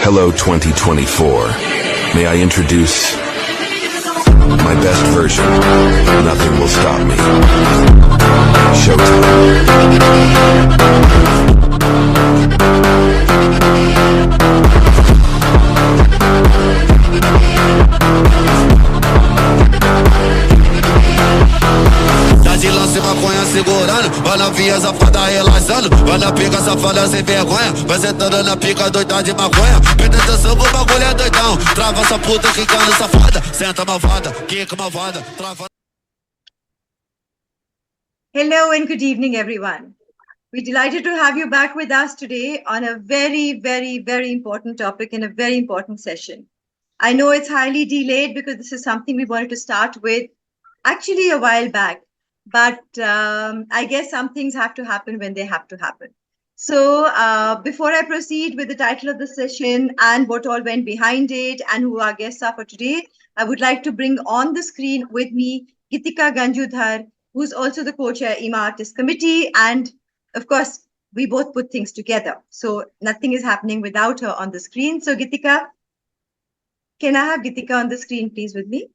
Hello 2024. May I introduce my best version. Nothing will stop me. De lance maconha segurando, vai na via safada relaxando, vai na pica safada sem vergonha, vai sentando na pica doida de maconha, presta atenção que o bagulho é doidão, trava essa puta quicando safada, senta malvada, quica malvada, trava. Hello and good evening, everyone. We're delighted to have you back with us today on a very, very, very important topic in a very important session. I know it's highly delayed because this is something we wanted to start with actually a while back. But I guess some things have to happen when they have to happen. So before I proceed with the title of the session and what all went behind it and who our guests are for today, I would like to bring on the screen with me Gitika Ganjudhar, who's also the co-chair EEMA Artist Committee. And of course, we both put things together. So nothing is happening without her on the screen. So Gitika, can I have Gitika on the screen, please, with me?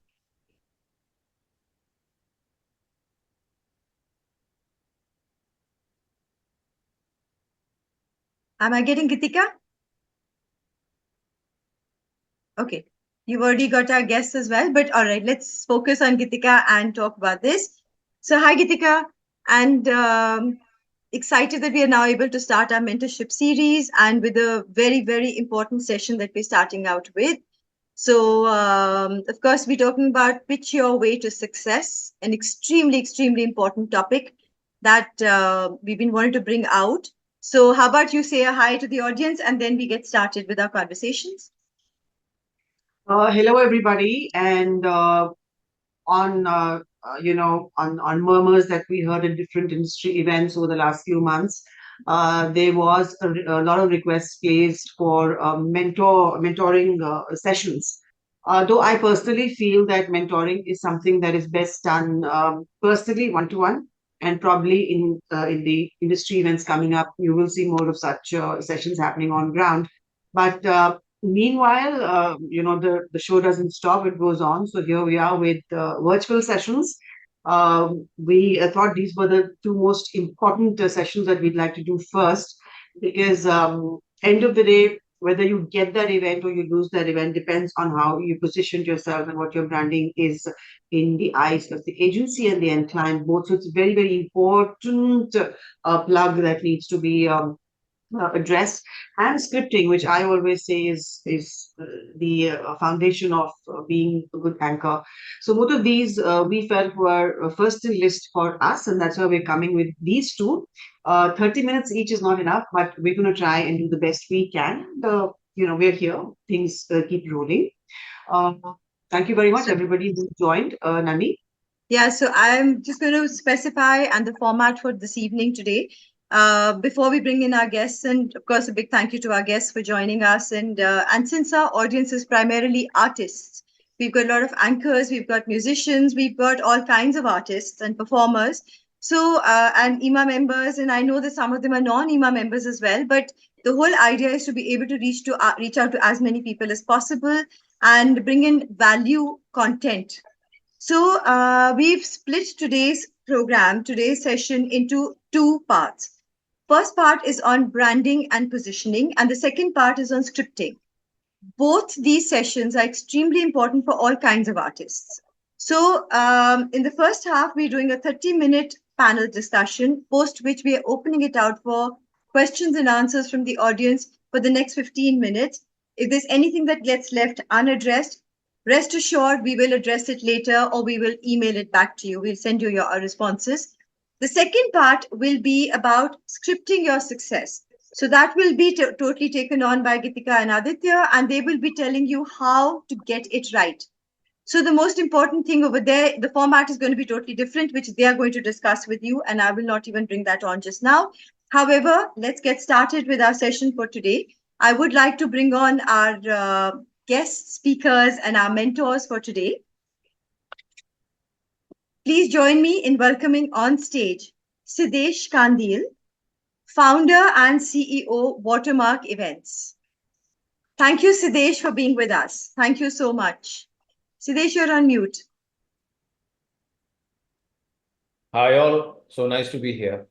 Am I getting Gitika? Okay, you've already got our guests as well, but all right, let's focus on Gitika and talk about this. So hi, Gitika, and excited that we are now able to start our mentorship series and with a very, very important session that we're starting out with. So, of course, we're talking about pitch your way to success, an extremely, extremely important topic that we've been wanting to bring out. So how about you say a hi to the audience and then we get started with our conversations. Hello, everybody. And on murmurs that we heard at different industry events over the last few months, there was a lot of requests placed for mentoring sessions. Though I personally feel that mentoring is something that is best done personally, one-to-one. And probably in the industry events coming up, you will see more of such sessions happening on ground. But meanwhile, the show doesn't stop; it goes on. So here we are with virtual sessions. We thought these were the two most important sessions that we'd like to do first, because end of the day, whether you get that event or you lose that event depends on how you positioned yourself and what your branding is in the eyes of the agency and the end client both. So it's a very, very important plug that needs to be addressed. And scripting, which I always say is the foundation of being a good anchor. So both of these we felt were first in list for us, and that's why we're coming with these two. 30 minutes each is not enough, but we're going to try and do the best we can. We're here. Things keep rolling. Thank you very much, everybody who joined. Nani? Yeah, so I'm just going to specify and the format for this evening today. Before we bring in our guests, and of course, a big thank you to our guests for joining us. And since our audience is primarily artists, we've got a lot of anchors, we've got musicians, we've got all kinds of artists and performers. So, and EEMA members, and I know that some of them are non-EEMA members as well, but the whole idea is to be able to reach out to as many people as possible and bring in value content. So we've split today's session into two parts. First part is on branding and positioning, and the second part is on scripting. Both these sessions are extremely important for all kinds of artists. So in the first half, we're doing a 30-minute panel discussion, post which we are opening it out for questions and answers from the audience for the next 15 minutes. If there's anything that gets left unaddressed, rest assured we will address it later or we will email it back to you. We'll send you your responses. The second part will be about scripting your success. So that will be totally taken on by Gitika and Aditya, and they will be telling you how to get it right. So the most important thing over there, the format is going to be totally different, which they are going to discuss with you, and I will not even bring that on just now. However, let's get started with our session for today. I would like to bring on our guest speakers and our mentors for today. Please join me in welcoming on stage Siddesh Kandil, founder and CEO, Watermark Events. Thank you, Siddesh, for being with us. Thank you so much. Siddesh, you're on mute. Hi all, so nice to be here.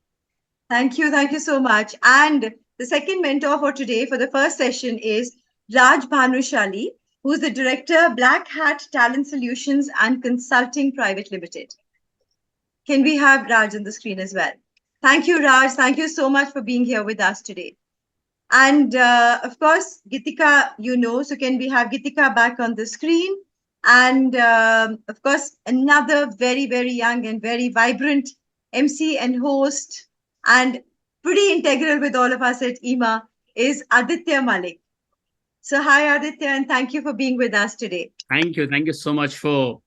Thank you so much. And the second mentor for today, for the first session, is Raj Bhanushali, who's the Director, Black Hat Talent Solutions and Consulting Private Limited. Can we have Raj on the screen as well? Thank you, Raj. Thank you so much for being here with us today. And of course, Gitika, so can we have Gitika back on the screen? And of course, another very, very young and very vibrant MC and host, and pretty integral with all of us at EEMA, is Aditya Malik. So hi, Aditya, and thank you for being with us today. Thank you. Thank you so much for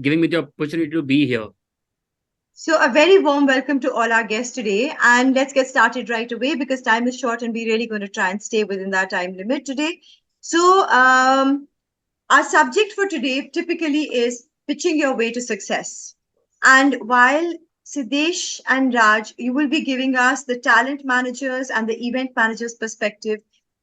giving me the opportunity to be here. So a very warm welcome to all our guests today. And let's get started right away because time is short and we're really going to try and stay within that time limit today. So our subject for today typically is pitching your way to success. And while Siddesh and Raj, you will be giving us the talent managers and the event managers perspective,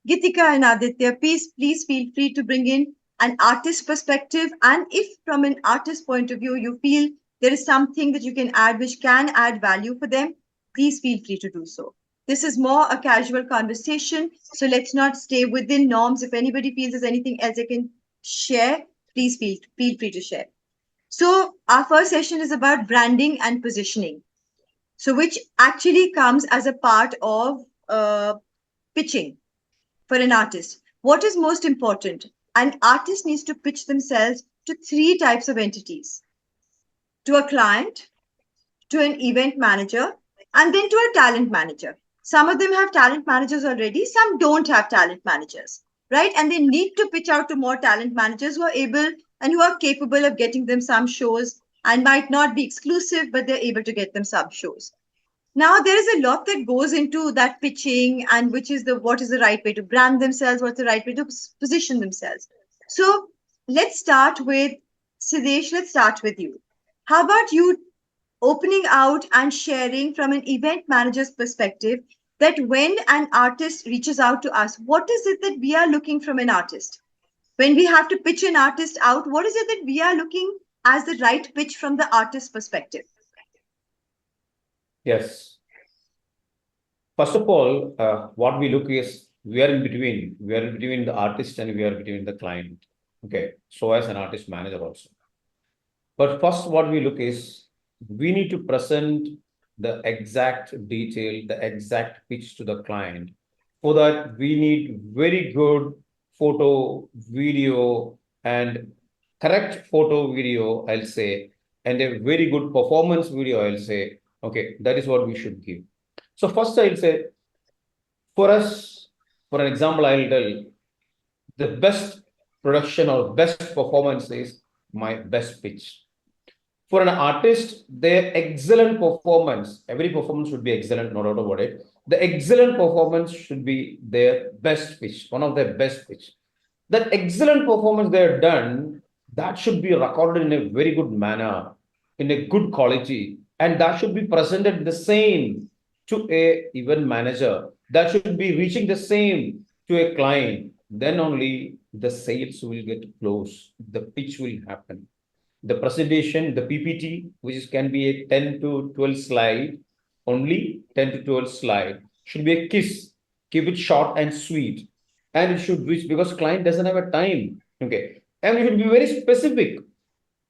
Gitika and Aditya, please feel free to bring in an artist perspective. And if from an artist point of view, you feel there is something that you can add which can add value for them, please feel free to do so. This is more a casual conversation, so let's not stay within norms. If anybody feels there's anything else they can share, please feel free to share. So our first session is about branding and positioning, so which actually comes as a part of pitching for an artist. What is most important? An artist needs to pitch themselves to 3 types of entities: to a client, to an event manager, and then to a talent manager. Some of them have talent managers already, some don't have talent managers, right? And they need to pitch out to more talent managers who are able and who are capable of getting them some shows, and might not be exclusive, but they're able to get them some shows. Now, there is a lot that goes into that pitching, and what is the right way to brand themselves, what's the right way to position themselves. So let's start with Siddesh, let's start with you. How about you opening out and sharing from an event manager's perspective that when an artist reaches out to us, what is it that we are looking from an artist? When we have to pitch an artist out, what is it that we are looking as the right pitch from the artist's perspective? Yes. First of all, what we look is we are in between. We are in between the artist and we are between the client. Okay. So as an artist manager also. But first, what we look is we need to present the exact detail, the exact pitch to the client. For that, we need very good photo, video, and correct photo, video, I'll say, and a very good performance video, I'll say. Okay, that is what we should give. So first, I'll say, for us, for an example, I'll tell the best production or best performance is my best pitch. For an artist, their excellent performance, every performance should be excellent, no doubt about it. The excellent performance should be their best pitch, one of their best pitch. That excellent performance they have done, that should be recorded in a very good manner, in a good quality, and that should be presented the same to a event manager. That should be reaching the same to a client. Then only the sales will get close, the pitch will happen. The presentation, the PPT, which can be a 10 to 12 slide, only 10 to 12 slide, should be a kiss. Keep it short and sweet. And it should reach, because client doesn't have a time. Okay. And it should be very specific.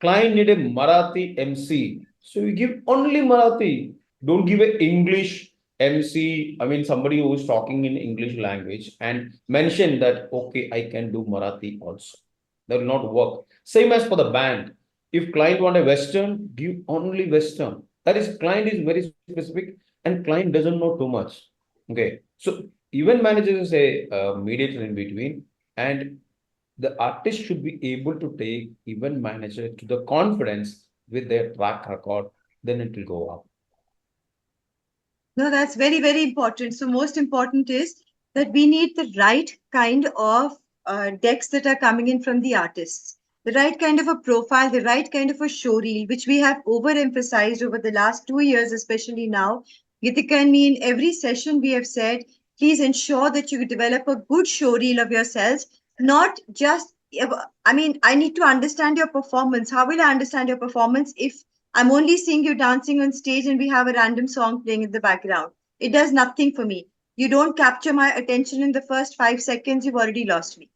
Client need a Marathi MC. So you give only Marathi. Don't give a English MC. I mean, somebody who is talking in English language and mention that, okay, I can do Marathi also. That will not work. Same as for the band. If client want a Western, give only Western. That is, client is very specific and client doesn't know too much. Okay. So event manager is a mediator in between, and the artist should be able to take event manager to the confidence with their track record, then it will go up. No, that's very, very important. So most important is that we need the right kind of decks that are coming in from the artists, the right kind of a profile, the right kind of a show reel, which we have overemphasized over the last 2 years, especially now. Gitika and me, in every session we have said, please ensure that you develop a good show reel of yourselves not just, I mean, I need to understand your performance. How will I understand your performance if I'm only seeing you dancing on stage and we have a random song playing in the background? It does nothing for me. You don't capture my attention in the first 5 seconds, you've already lost me.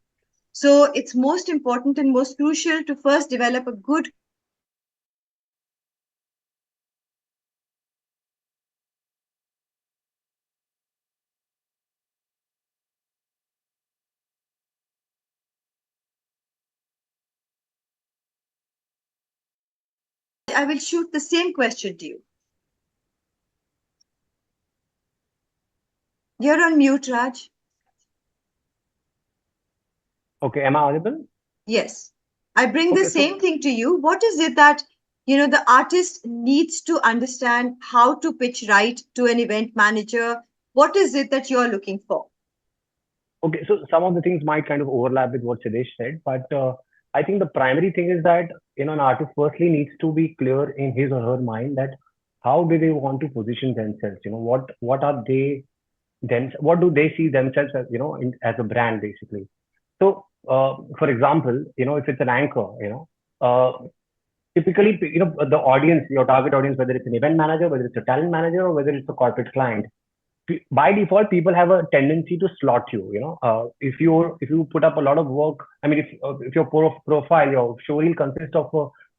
So it's most important and most crucial to first develop a good I will shoot the same question to you. You're on mute, Raj. Okay, am I audible? Yes. I bring the Okay, so same thing to you. What is it that, the artist needs to understand how to pitch right to an event manager? What is it that you're looking for? okay, so some of the things might kind of overlap with what Siddhesh said, but I think the primary thing is that an artist firstly needs to be clear in his or her mind that how do they want to position themselves? What are they what do they see themselves as as a brand basically. So for example, if it's an anchor, typically the audience, your target audience, whether it's an event manager, whether it's a talent manager, or whether it's a corporate client, by default people have a tendency to slot you. If you put up a lot of work, I mean, if your profile, your showreel consists of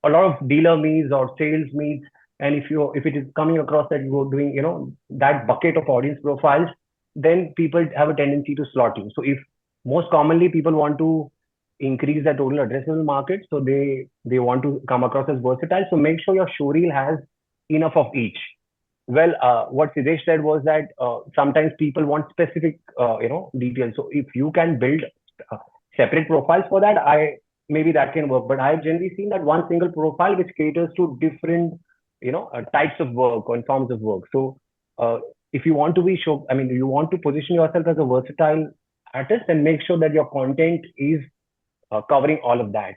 a lot of dealer meets or sales meets, and if it is coming across that you're doing that bucket of audience profiles, then people have a tendency to slot you. So if most commonly people want to increase their total addressable market, so they want to come across as versatile, so make sure your showreel has enough of each. Well, what Siddesh said was that sometimes people want specific, details. So if you can build uh, separate profiles for that, maybe that can work. But I've generally seen that one single profile which caters to different, types of work or forms of work. So uh, if you want to I mean, you want to position yourself as a versatile artist, and make sure that your content is covering all of that.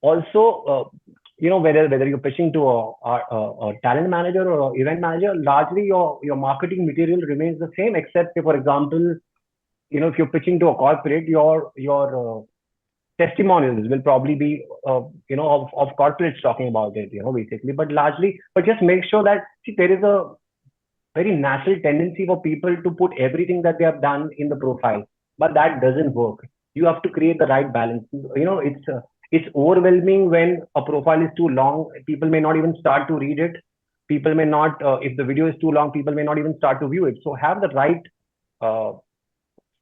Also, whether you're pitching to a talent manager or a event manager, largely your marketing material remains the same, except say, for example, if you're pitching to a corporate, your testimonials will probably be of corporates talking about it, basically. But largely, but just make sure that, see, there is a very natural tendency for people to put everything that they have done in the profile, but that doesn't work. You have to create the right balance. It's overwhelming when a profile is too long. People may not even start to read it. People may not, if the video is too long, people may not even start to view it. So have the right uh,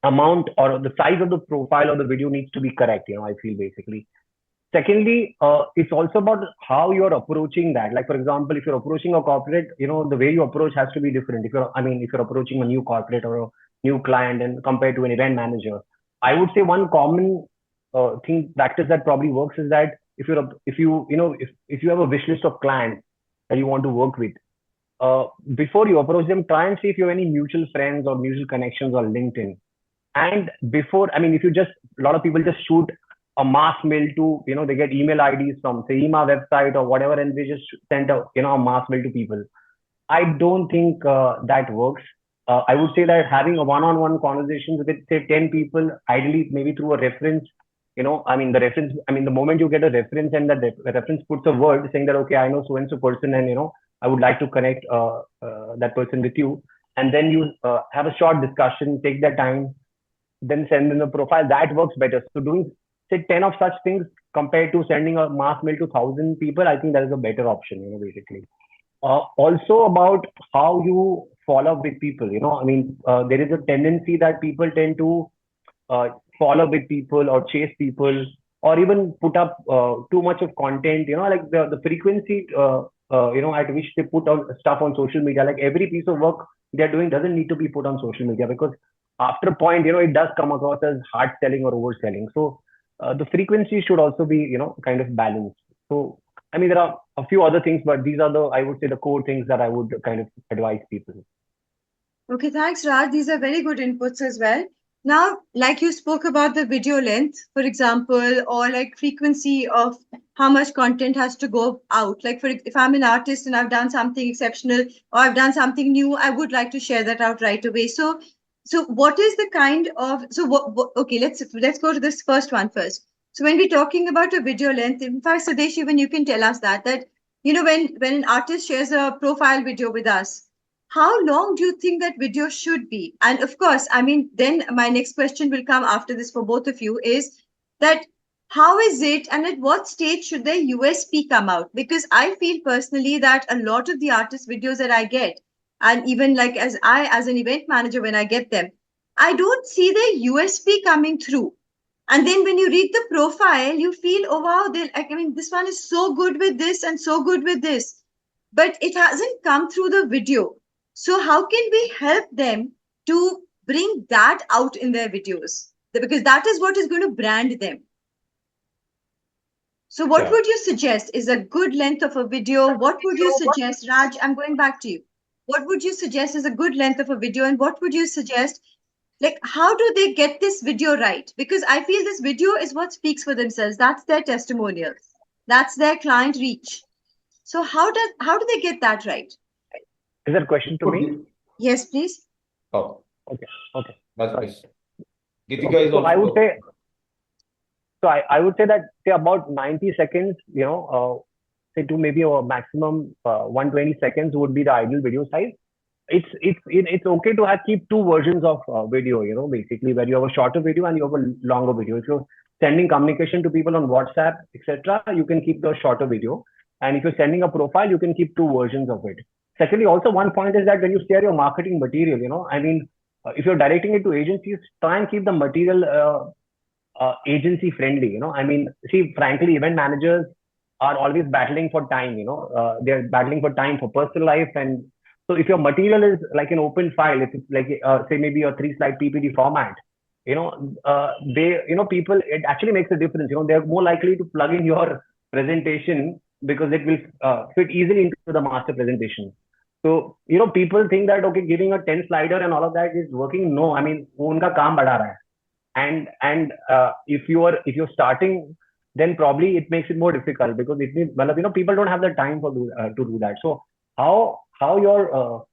amount, or the size of the profile or the video needs to be correct. I feel basically. Secondly, it's also about how you're approaching that. Like, for example, if you're approaching a corporate, the way you approach has to be different. If you're approaching a new corporate or a new client and compared to an event manager, I would say one common thing practice that probably works is that if you have a wish list of clients that you want to work with, uh, before you approach them, try and see if you have any mutual friends or mutual connections on LinkedIn. And before, I mean, if you just, a lot of people just shoot a mass mail to, they get email IDs from, say, EEMA website or whatever, and they just send a mass mail to people. I don't think that works. I would say that having a one-on-one conversation with, say, 10 people, ideally maybe through a reference, the moment you get a reference and that reference puts a word saying that, okay, I know so and so person, and, I would like to connect that person with you. And then you have a short discussion, take that time, then send in the profile. That works better. So doing, say, 10 of such things compared to sending a mass mail to 1,000 people, I think that is a better option, basically. Also about how you follow up with people. There is a tendency that people tend to uh, follow with people or chase people, or even put up too much of content, like the frequency, at which they put on stuff on social media. Like, every piece of work they're doing doesn't need to be put on social media, because after a point, it does come across as hard selling or overselling. So the frequency should also be, kind of balanced. So, I mean, there are a few other things, but these are I would say, the core things that I would kind of advise people. Okay, thanks, Raj. These are very good inputs as well. Now, like you spoke about the video length, for example, or like frequency of how much content has to go out. Like, for if I'm an artist and I've done something exceptional or I've done something new, I would like to share that out right away. So, So what is the kind of, so what okay, let's go to this first one first. So when we're talking about a video length, in fact, Sudesh, even you can tell us that when an artist shares a profile video with us, how long do you think that video should be? And of course, I mean, then my next question will come after this for both of you is that how is it and at what stage should the USP come out? Because I feel personally that a lot of the artist videos that I get, and even like as an event manager, when I get them, I don't see the USP coming through. And then when you read the profile, you feel, oh wow, I mean, this one is so good with this and so good with this, but it hasn't come through the video. So how can we help them to bring that out in their videos? Because that is what is going to brand them. So what would you suggest is a good length of a video? What would you suggest, Raj? I'm going back to you. What would you suggest is a good length of a video? And what would you suggest, like, how do they get this video right? Because I feel this video is what speaks for themselves. That's their testimonial. That's their client reach. So how do they get that right? Is that a question to me? Yes, please. Oh, Okay. that's nice. Geetika Okay, is so also. I would say, I would say that say about 90 seconds, say to maybe a maximum 120 seconds would be the ideal video size. It's okay to keep two versions of video, basically where you have a shorter video and you have a longer video. If you're sending communication to people on WhatsApp, etc., you can keep the shorter video. And if you're sending a profile, you can keep two versions of it. Secondly, also one point is that when you share your marketing material, I mean, if you're directing it to agencies, try and keep the material agency friendly. I mean, see, frankly, event managers are always battling for time. They're battling for time for personal life, and so if your material is like an open file, if it's like say maybe a 3-slide PPT format, people, it actually makes a difference. They're more likely to plug in your presentation because it will fit easily into the master presentation. So people think that okay, giving a 10-slider and all of that is working. No, I mean, unka kaam bada raha hai. And if you're starting, then probably it makes it more difficult because it means, people don't have the time to do that. So how your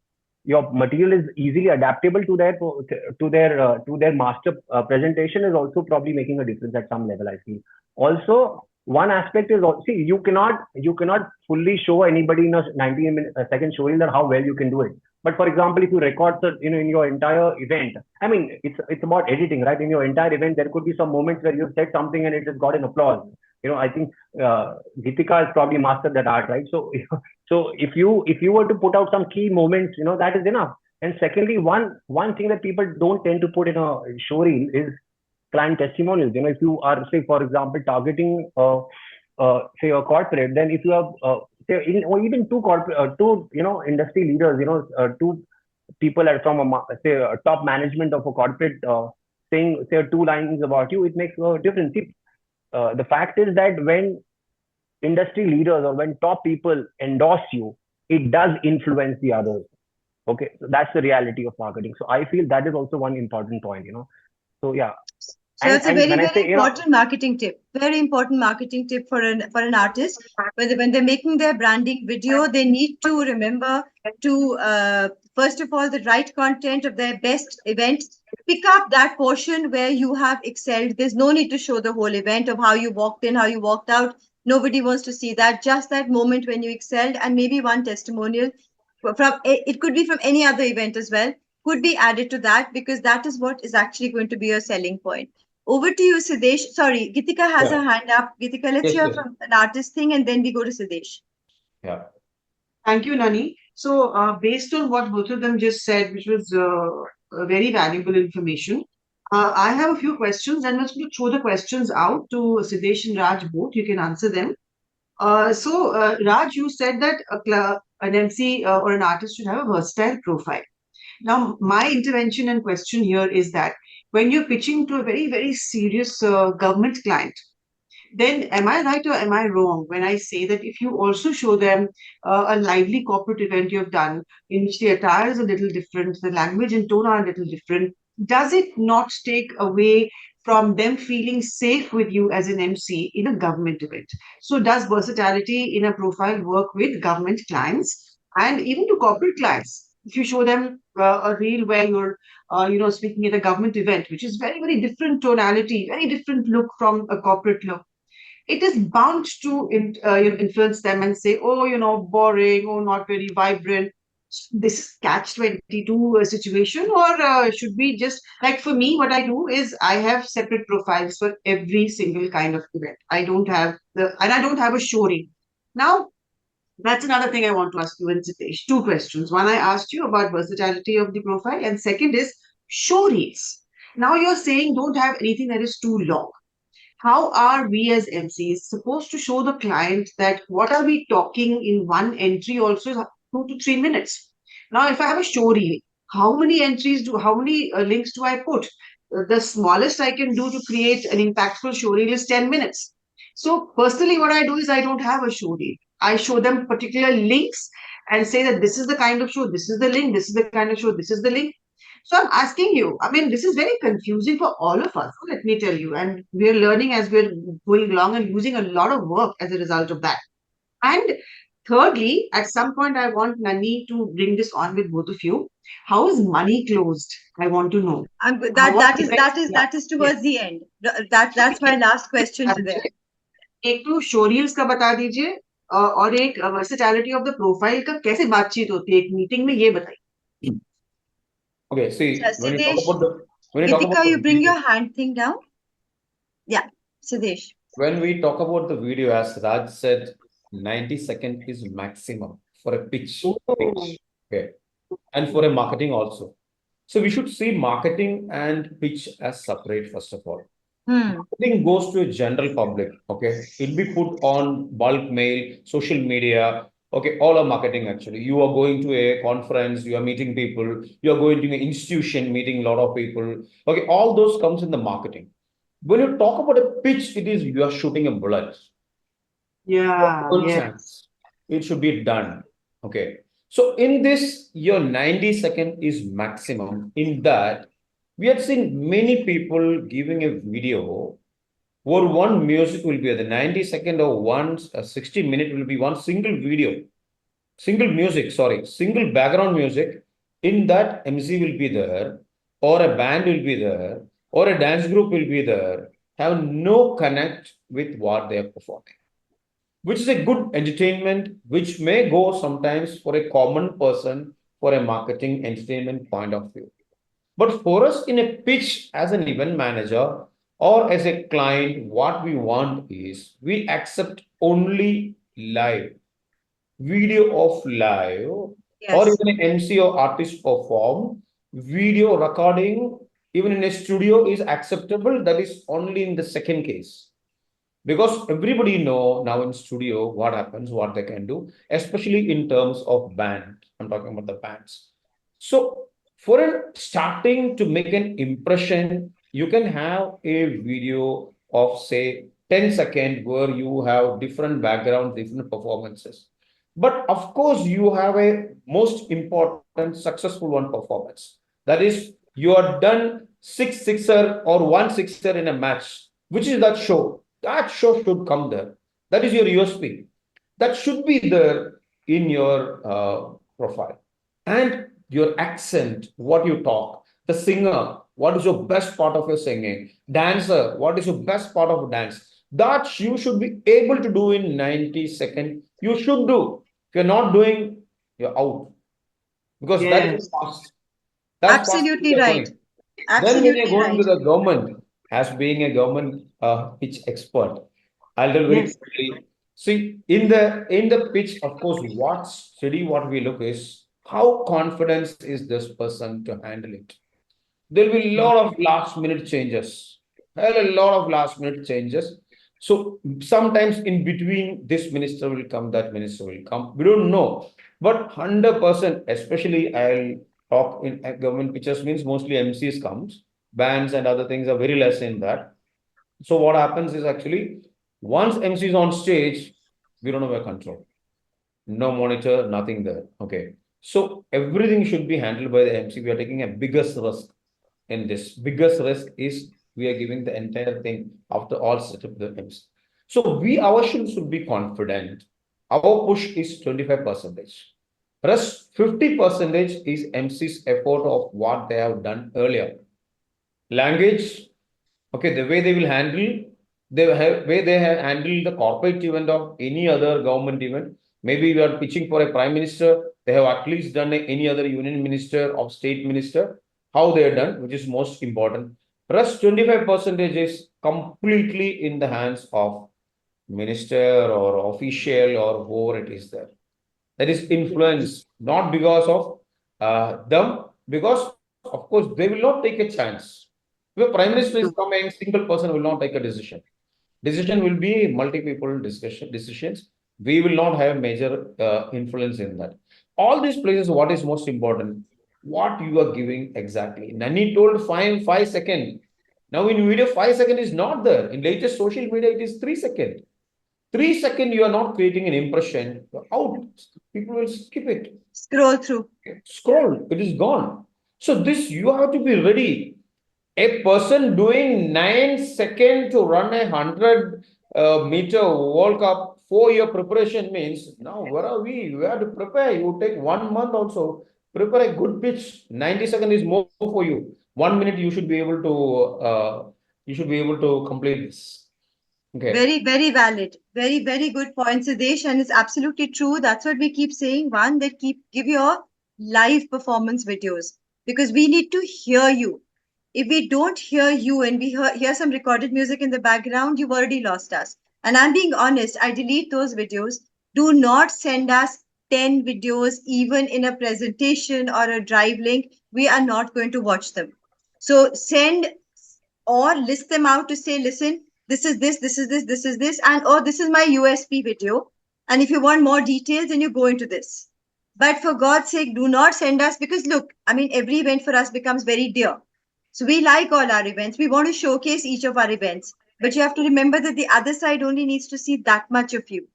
material is easily adaptable to their master presentation is also probably making a difference at some level, I feel. Also, one aspect is, see, you cannot fully show anybody in a 90-second showing that how well you can do it. But for example, if you record in your entire event, I mean, it's about editing, right? In your entire event, there could be some moments where you've said something and it has got an applause. I think Geetika has probably mastered that art, right? So if you were to put out some key moments, that is enough. And secondly, one thing that people don't tend to put in a showreel is client testimonials. If you are, say, for example, targeting say a corporate, then if you have or even two industry leaders, two people from a top management of a corporate saying say 2 lines about you, it makes a difference. See, the fact is that when industry leaders or when top people endorse you, it does influence the others. Okay, so that's the reality of marketing. So I feel that is also one important point. So yeah. So it's a very, very important marketing tip. Very important marketing tip for an artist. When they're making their branding video, they need to remember to first of all, the right content of their best event. Pick up that portion where you have excelled. There's no need to show the whole event of how you walked in, how you walked out. Nobody wants to see that. Just that moment when you excelled, and maybe one testimonial from it could be from any other event as well, could be added to that, because that is what is actually going to be a selling point. Over to you, Sidesh. Sorry, Geetika has her hand up. Geetika, let's hear from an artist thing and then we go to Sidesh. Yeah. Thank you, Nani. So, based on what both of them just said, which was very valuable information, I have a few questions, and I'm just going to throw the questions out to Sidesh and Raj both. You can answer them. Raj, you said that an MC or an artist should have a versatile profile. Now, my intervention and question here is that when you're pitching to a very, very serious government client, then am I right or am I wrong when I say that if you also show them a lively corporate event you've done in which the attire is a little different, the language and tone are a little different, does it not take away from them feeling safe with you as an MC in a government event? So does versatility in a profile work with government clients and even to corporate clients? If you show them a reel where you're, speaking at a government event, which is very, very different tonality, very different look from a corporate look, it is bound to influence them and say, oh, boring, oh, not very vibrant. This catch 22 situation, or should we just, like, for me, what I do is I have separate profiles for every single kind of event. I don't have a show reel. Now, that's another thing I want to ask you, and Sitesh. Two questions. One, I asked you about versatility of the profile, and second is show reels. Now you're saying don't have anything that is too long. How are we as MCs supposed to show the client that what are we talking in one entry also is 2 to 3 minutes? Now, if I have a show reel, how many links do I put? The smallest I can do to create an impactful show reel is 10 minutes. So, personally, what I do is I don't have a show reel. I show them particular links and say that this is the kind of show, this is the link, this is the kind of show, this is the link. So I'm asking you, I mean, this is very confusing for all of us, let me tell you. And we're learning as we're going along and losing a lot of work as a result of that. And thirdly, at some point, I want Nani to bring this on with both of you. How is money closed? I want to know. That is towards the end. That's my last question to them. एक तो शोरील्स का बता दीजिए, और एक versatility of the profile का कैसे बातचीत होती है एक मीटिंग में, ये बताइए. Okay, see, when you talk Siddesh, about the when you talk Geetika, about you the bring video, your hand thing down. Yeah, Siddesh. when we talk about the video, as Raj said, 90 second is maximum for a pitch. Okay, and for a marketing also. So we should see marketing and pitch as separate, first of all. Marketing goes to a general public. Okay, it'll be put on bulk mail, social media. Okay, all are marketing actually. You are going to a conference, you are meeting people, you are going to an institution, meeting a lot of people. Okay, all those comes in the marketing. When you talk about a pitch, it is you are shooting a bullet. Yeah, No yes. chance. It should be done. Okay. So in this, your 90 second is maximum. In that, we have seen many people giving a video where one music will be the 90 second or one 60 minute will be one single video, single music, sorry, single background music. In that, MC will be there, or a band will be there, or a dance group will be there, have no connect with what they are performing, which is a good entertainment, which may go sometimes for a common person for a marketing entertainment point of view. But for us in a pitch as an event manager or as a client, what we want is we accept only live, video of live, or Yes. even an MC or artist perform, video recording, even in a studio is acceptable. That is only in the second case. Because everybody know now in studio what happens, what they can do, especially in terms of band. I'm talking about the bands. So for a starting to make an impression, you can have a video of say 10 seconds where you have different background, different performances. But of course, you have a most important successful one performance. That is, you are done six sixer or one sixer in a match. Which is that show? That show should come there. That is your USP. That should be there in your profile. And your accent, what you talk, the singer, what is your best part of your singing, dancer, what is your best part of dance. That you should be able to do in 90 seconds. You should do. If you're not doing, you're out. Because that is fast. That's Absolutely right. Then when you Absolutely go right. into the government, as being a government pitch expert, I'll tell very Yes. quickly. See, in the pitch, of course, what we look is how confidence is this person to handle it. There'll be a lot of last minute changes. Hell, a lot of last minute changes. So sometimes in between, this minister will come, that minister will come. We don't know. But 100%, especially I'll talk in government pictures means mostly MCs comes, bands and other things are very less in that. So what happens is actually once MC is on stage, we don't have a control. No monitor, nothing there. Okay. So everything should be handled by the MC. We are taking a biggest risk in this. Biggest risk is we are giving the entire thing after all setup the MC. So our should be confident. Our push is 25%. Rest 50% is MC's effort of what they have done earlier. Language, okay, the way they will handle, way they have handled the corporate event of any other government event. Maybe you are pitching for a prime minister, they have at least done any other union minister or state minister, how they are done, which is most important. Rest 25% is completely in the hands of minister or official or whoever it is there. That is influence, not because of them, because of course they will not take a chance. If a prime minister is coming, single person will not take a decision. Decision will be multi-people decisions. We will not have major influence in that. All these places, what is most important? What you are giving exactly. Nani told 5 seconds. Now in video, 5 seconds is not there. In latest social media, it is 3 seconds. 3 seconds, you are not creating an impression. Out. People will skip it. Scroll through. Scroll. It is gone. So this, you have to be ready. A person doing 9 seconds to run 100-meter World Cup 4-year preparation means now where are we? We have to prepare. You take 1 month also. Prepare a good pitch. 90 seconds is more for you. 1 minute you should be able to complete this. Okay. Very, very valid. Very, very good point, Siddesh. And it's absolutely true. That's what we keep saying. One, that give your live performance videos because we need to hear you. If we don't hear you and we hear some recorded music in the background, you've already lost us. And I'm being honest, I delete those videos. Do not send us 10 videos, even in a presentation or a drive link. We are not going to watch them. So send or list them out to say, listen, this is this, this is this, this is this, and oh, this is my USP video. And if you want more details, then you go into this. But for God's sake, do not send us because look, I mean, every event for us becomes very dear. So we like all our events. We want to showcase each of our events. But you have to remember that the other side only needs to see that much of you.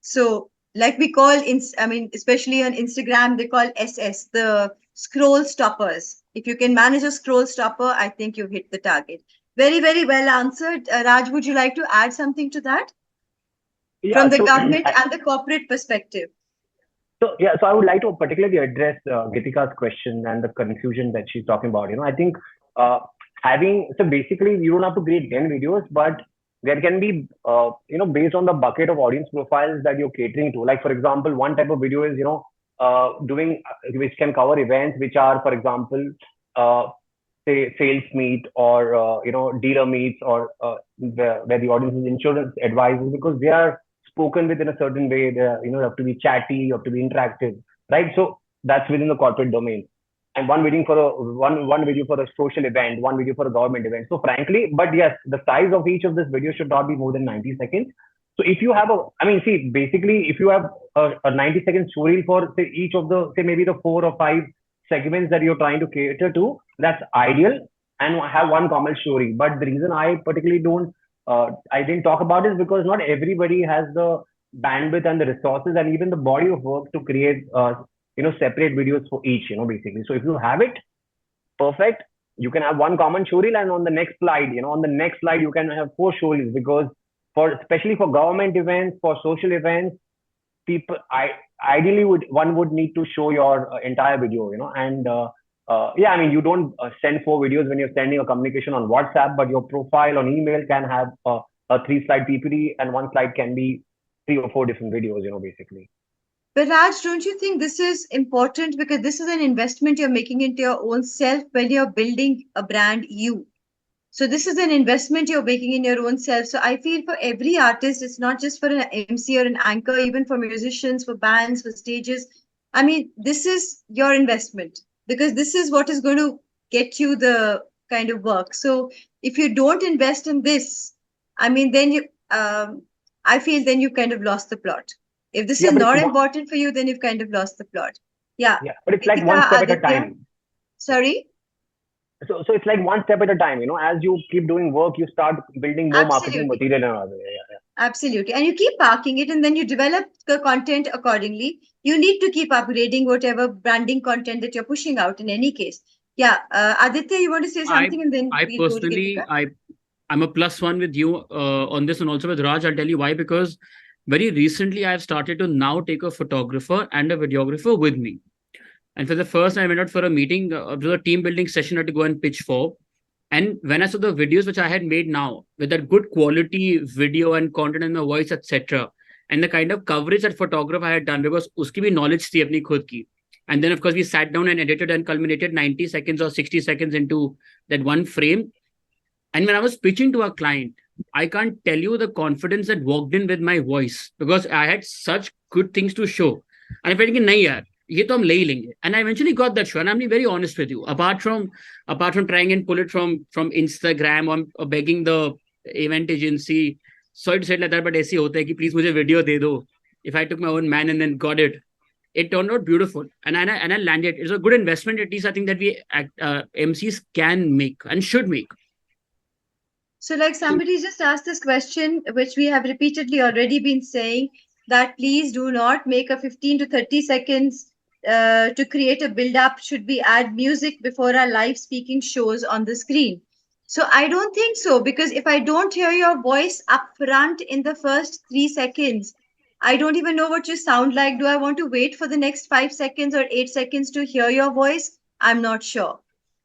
So like we call, especially on Instagram, they call SS, the scroll stoppers. If you can manage a scroll stopper, I think you've hit the target. Very, very well answered. Raj, would you like to add something to that? Yeah, From the government and the corporate perspective. So I would like to particularly address Geetika's question and the confusion that she's talking about. I think basically you don't have to create 10 videos, but there can be, based on the bucket of audience profiles that you're catering to. Like, for example, one type of video is, which can cover events which are, for example, say sales meet or, dealer meets or where the audience is insurance advisors because they are spoken with in a certain way. You have to be chatty, you have to be interactive, right? So that's within the corporate domain. And one video for a social event, one video for a government event. So frankly, but yes, the size of each of this video should not be more than 90 seconds. So if you have basically, if you have a 90-second story for say each of the, say maybe the 4 or 5 segments that you're trying to cater to, that's ideal, and have one common story. But the reason I particularly I didn't talk about it is because not everybody has the bandwidth and the resources and even the body of work to create separate videos for each, basically. So if you have it, perfect. You can have one common story, and on the next slide, you can have 4 stories because especially for government events, for social events, people ideally one would need to show your entire video, and you don't send 4 videos when you're sending a communication on WhatsApp, but your profile on email can have a 3-slide PPT and 1 slide can be 3 or 4 different videos, basically. But Raj, don't you think this is important because this is an investment you're making into your own self when you're building a brand you. So this is an investment you're making in your own self. So I feel for every artist, it's not just for an MC or an anchor, even for musicians, for bands, for stages. I mean, this is your investment because this is what is going to get you the kind of work. So if you don't invest in this, I mean, then I feel then you kind of lost the plot. If this is not important for you, then you've kind of lost the plot. Yeah. Yeah, but it's like one step at a time. Sorry? So it's like one step at a time, as you keep doing work, you start building more marketing material and other. Yeah. Absolutely. And you keep parking it and then you develop the content accordingly. You need to keep upgrading whatever branding content that you're pushing out in any case. Yeah. Aditya, you want to say something and then we'll personally, I'm a +1 with you on this and also with Raj. I'll tell you why, because very recently I've started to now take a photographer and a videographer with me. And for the first time, I went out for a meeting, it was a team building session I had to go and pitch for. And when I saw the videos which I had made now, with that good quality video and content in my voice, etc., and the kind of coverage that photographer I had done, because uski bhi knowledge thi apni khud ki. And then, of course, we sat down and edited and culminated 90 seconds or 60 seconds into that one frame. And when I was pitching to a client, I can't tell you the confidence that walked in with my voice, because I had such good things to show. And I felt कि नहीं यार, ये तो हम ले ही लेंगे. And I eventually got that show. And I'm being very honest with you. Apart from trying and pull it from Instagram or begging the event agency, sorry to say it like that, but ऐसे होता है कि please मुझे video दे दो. If I took my own man and then got it, it turned out beautiful. And I landed. It's a good investment, at least I think, that we MCs can make and should make. So, like, somebody just asked this question, which we have repeatedly already been saying, that please do not make a 15 to 30 seconds to create a build up. Should we add music before our live speaking shows on the screen? So I don't think so, because if I don't hear your voice up front in the first 3 seconds, I don't even know what you sound like. Do I want to wait for the next 5 seconds or 8 seconds to hear your voice? I'm not sure.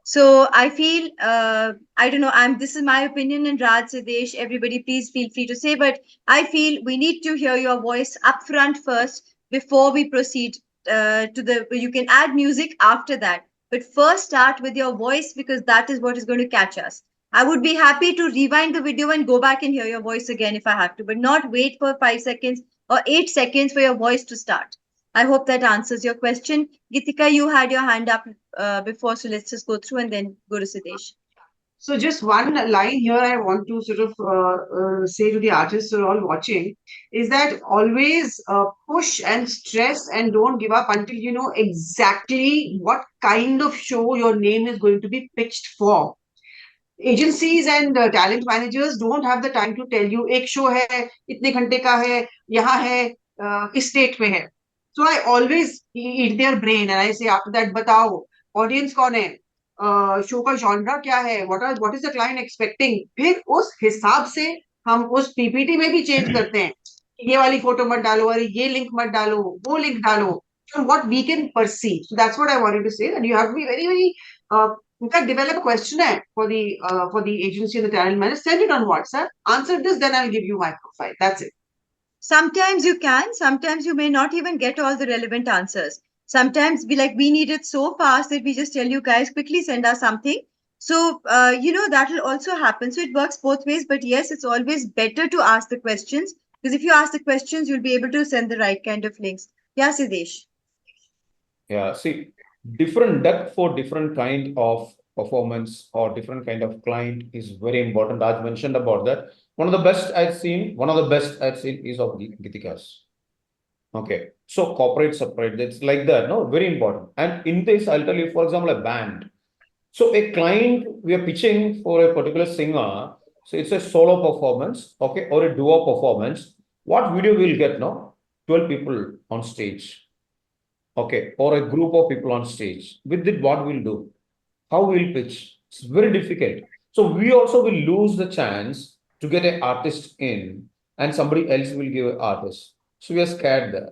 So I feel, I don't know, this is my opinion, and Raj, Siddesh, everybody, please feel free to say, but I feel we need to hear your voice up front first before we proceed you can add music after that, but first start with your voice, because that is what is going to catch us. I would be happy to rewind the video and go back and hear your voice again if I have to, but not wait for 5 seconds or 8 seconds for your voice to start. I hope that answers your question. Gitika, you had your hand up before, so let's just go through and then go to Siddesh. So just one line here I want to sort of say to the artists who are all watching is that always push and stress and don't give up until you know exactly what kind of show your name is going to be pitched for. Agencies and talent managers don't have the time to tell you एक show है इतने घंटे का है यहाँ है इस state में है. So I always eat their brain and I say after that बताओ audience कौन है, शो का जॉनरा क्या है, what is the client expecting, फिर उस हिसाब से हम उस पीपीटी में भी चेंज करते हैं. ये वाली फोटो मत डालो, अरे ये लिंक मत डालो, वो लिंक डालो, from what we can perceive. So that's what I wanted to say, that you have to be very, very in fact, develop a questionnaire for the agency and the talent manager. Send it on WhatsApp. Answer this, then I'll give you my profile. That's it. Sometimes you can, sometimes you may not even get all the relevant answers. Sometimes we need it so fast that we just tell you guys, quickly send us something. So, that will also happen. So it works both ways. But yes, it's always better to ask the questions, because if you ask the questions, you'll be able to send the right kind of links. Yeah, Siddesh. Yeah, see, different depth for different kind of performance or different kind of client is very important. Raj mentioned about that. One of the best I've seen is of Gitika's. Okay, so corporate separate, it's like that, no, very important. And in this, I'll tell you, for example, a band. So a client, we are pitching for a particular singer, so it's a solo performance, okay, or a duo performance. What video we'll get, no? 12 people on stage, okay, or a group of people on stage. With it, what we'll do? How we'll pitch? It's very difficult. So we also will lose the chance to get an artist in, and somebody else will give an artist. So we are scared there.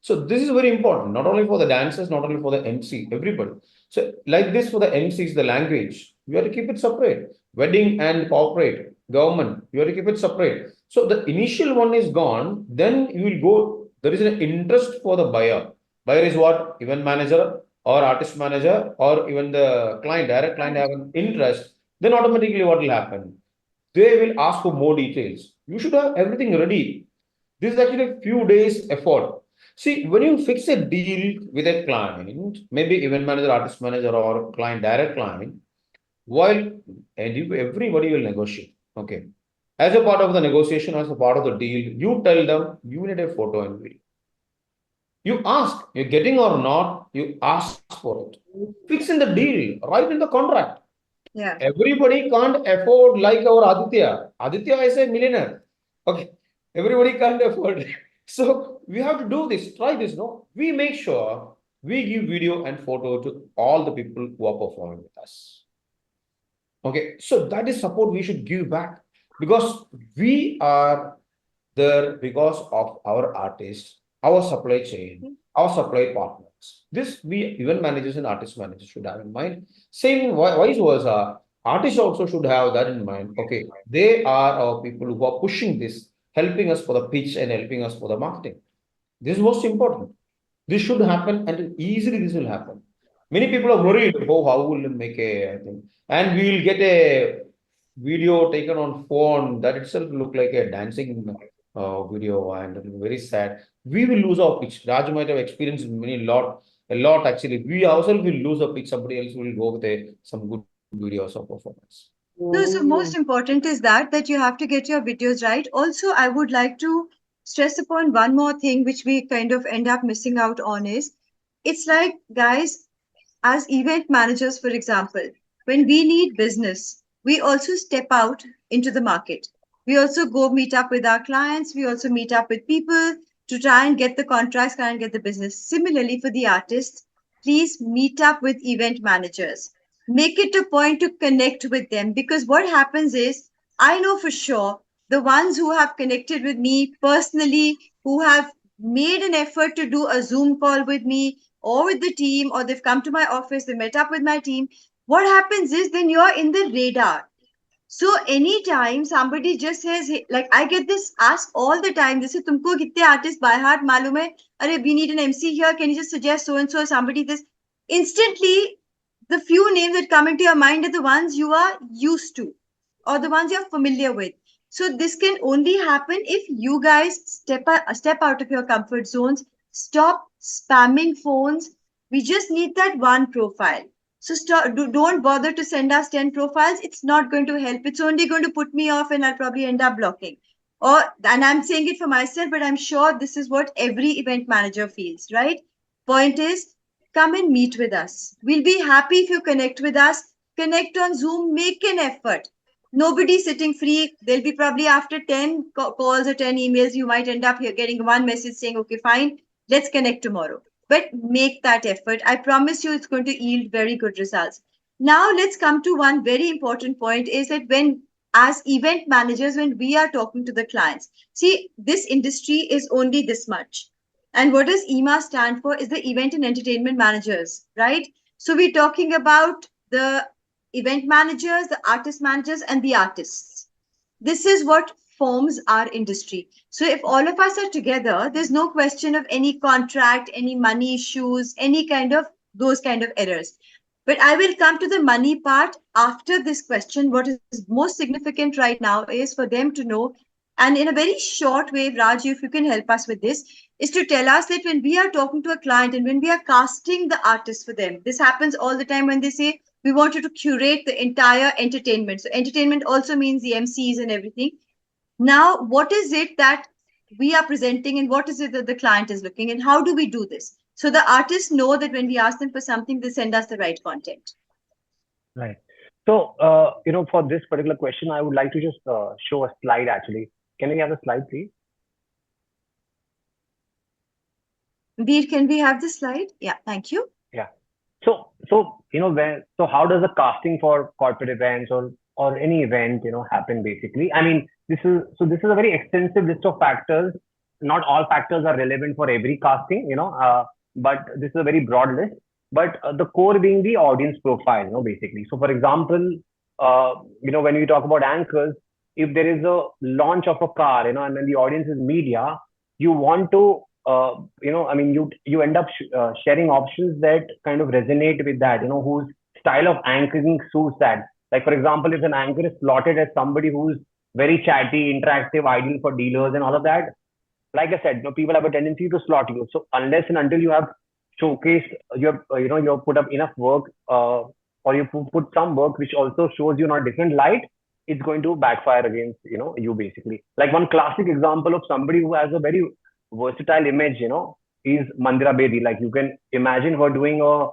So this is very important, not only for the dancers, not only for the MC, everybody. So like this for the MCs, the language, we have to keep it separate. Wedding and corporate, government, you have to keep it separate. So the initial one is gone, then you will go, there is an interest for the buyer. Buyer is what? Event manager or artist manager or even the client, direct client have an interest, then automatically what will happen? They will ask for more details. You should have everything ready. This is actually a few days effort. See, when you fix a deal with a client, maybe event manager, artist manager, or client, direct client, everybody will negotiate. Okay. As a part of the negotiation, as a part of the deal, you tell them you need a photo and video. You ask, you're getting or not, you ask for it. Fix in the deal, write in the contract. Yeah. Everybody can't afford like our Aditya. Aditya is a millionaire. Okay. Everybody can't afford it. So we have to do this, try this, no? We make sure we give video and photo to all the people who are performing with us. Okay, so that is support we should give back, because we are there because of our artists, our supply chain, our supply partners. This we event managers and artist managers should have in mind. Same vice versa. Artists also should have that in mind. Okay, they are our people who are pushing this, helping us for the pitch and helping us for the marketing. This is most important. This should happen, and easily this will happen. Many people are worried, oh, how will it make a thing? And we will get a video taken on phone that itself look like a dancing video, and it will be very sad. We will lose our pitch. Raj might have experienced a lot actually. We ourselves will lose a pitch. Somebody else will go with some good videos or performance. No, so most important is that you have to get your videos right. Also, I would like to stress upon one more thing which we kind of end up missing out on is it's like, guys, as event managers, for example, when we need business, we also step out into the market. We also go meet up with our clients. We also meet up with people to try and get the contracts, try and get the business. Similarly, for the artists, please meet up with event managers. Make it a point to connect with them, because what happens is, I know for sure the ones who have connected with me personally, who have made an effort to do a Zoom call with me or with the team, or they've come to my office, they met up with my team. What happens is, then you're in the radar. So anytime somebody just says, hey, like I get this asked all the time, this is tumko kitne artists by heart malum hai? Arey, we need an MC here. Can you just suggest so and so somebody this? Instantly, the few names that come into your mind are the ones you are used to or the ones you're familiar with. So this can only happen if you guys step out of your comfort zones, stop spamming phones. We just need that one profile. So don't bother to send us 10 profiles. It's not going to help. It's only going to put me off and I'll probably end up blocking. And I'm saying it for myself, but I'm sure this is what every event manager feels, right? Point is, come and meet with us. We'll be happy if you connect with us. Connect on Zoom, make an effort. Nobody's sitting free. There'll be probably after 10 calls or 10 emails, you might end up here getting one message saying, okay, fine, let's connect tomorrow. But make that effort. I promise you it's going to yield very good results. Now let's come to one very important point is that when as event managers, when we are talking to the clients, see, this industry is only this much. And what does EEMA stand for is the Event and Entertainment Managers, right? So we're talking about the event managers, the artist managers, and the artists. This is what forms our industry. So if all of us are together, there's no question of any contract, any money issues, any kind of those kind of errors. But I will come to the money part after this question. What is most significant right now is for them to know, and in a very short way, Raj, if you can help us with this, is to tell us that when we are talking to a client and when we are casting the artist for them, this happens all the time when they say, we want you to curate the entire entertainment. So entertainment also means the MCs and everything. Now, what is it that we are presenting and what is it that the client is looking, and how do we do this? So the artists know that when we ask them for something, they send us the right content. Right. So, for this particular question, I would like to just show a slide actually. Can we have the slide, please? Veer, can we have the slide? Yeah, thank you. Yeah. So how does the casting for corporate events or any event, happen basically? I mean, this is a very extensive list of factors. Not all factors are relevant for every casting, but this is a very broad list. But the core being the audience profile, basically. So, for example, when we talk about anchors, if there is a launch of a car, and then the audience is media, you want to, you end up sharing options that kind of resonate with that, whose style of anchoring suits that. Like, for example, if an anchor is slotted as somebody who's very chatty, interactive, ideal for dealers and all of that, like I said, people have a tendency to slot you. So unless and until you have showcased you have put up enough work, or you put some work which also shows you in a different light, it's going to backfire against you basically. Like one classic example of somebody who has a very versatile image, is Mandira Bedi. Like you can imagine her doing a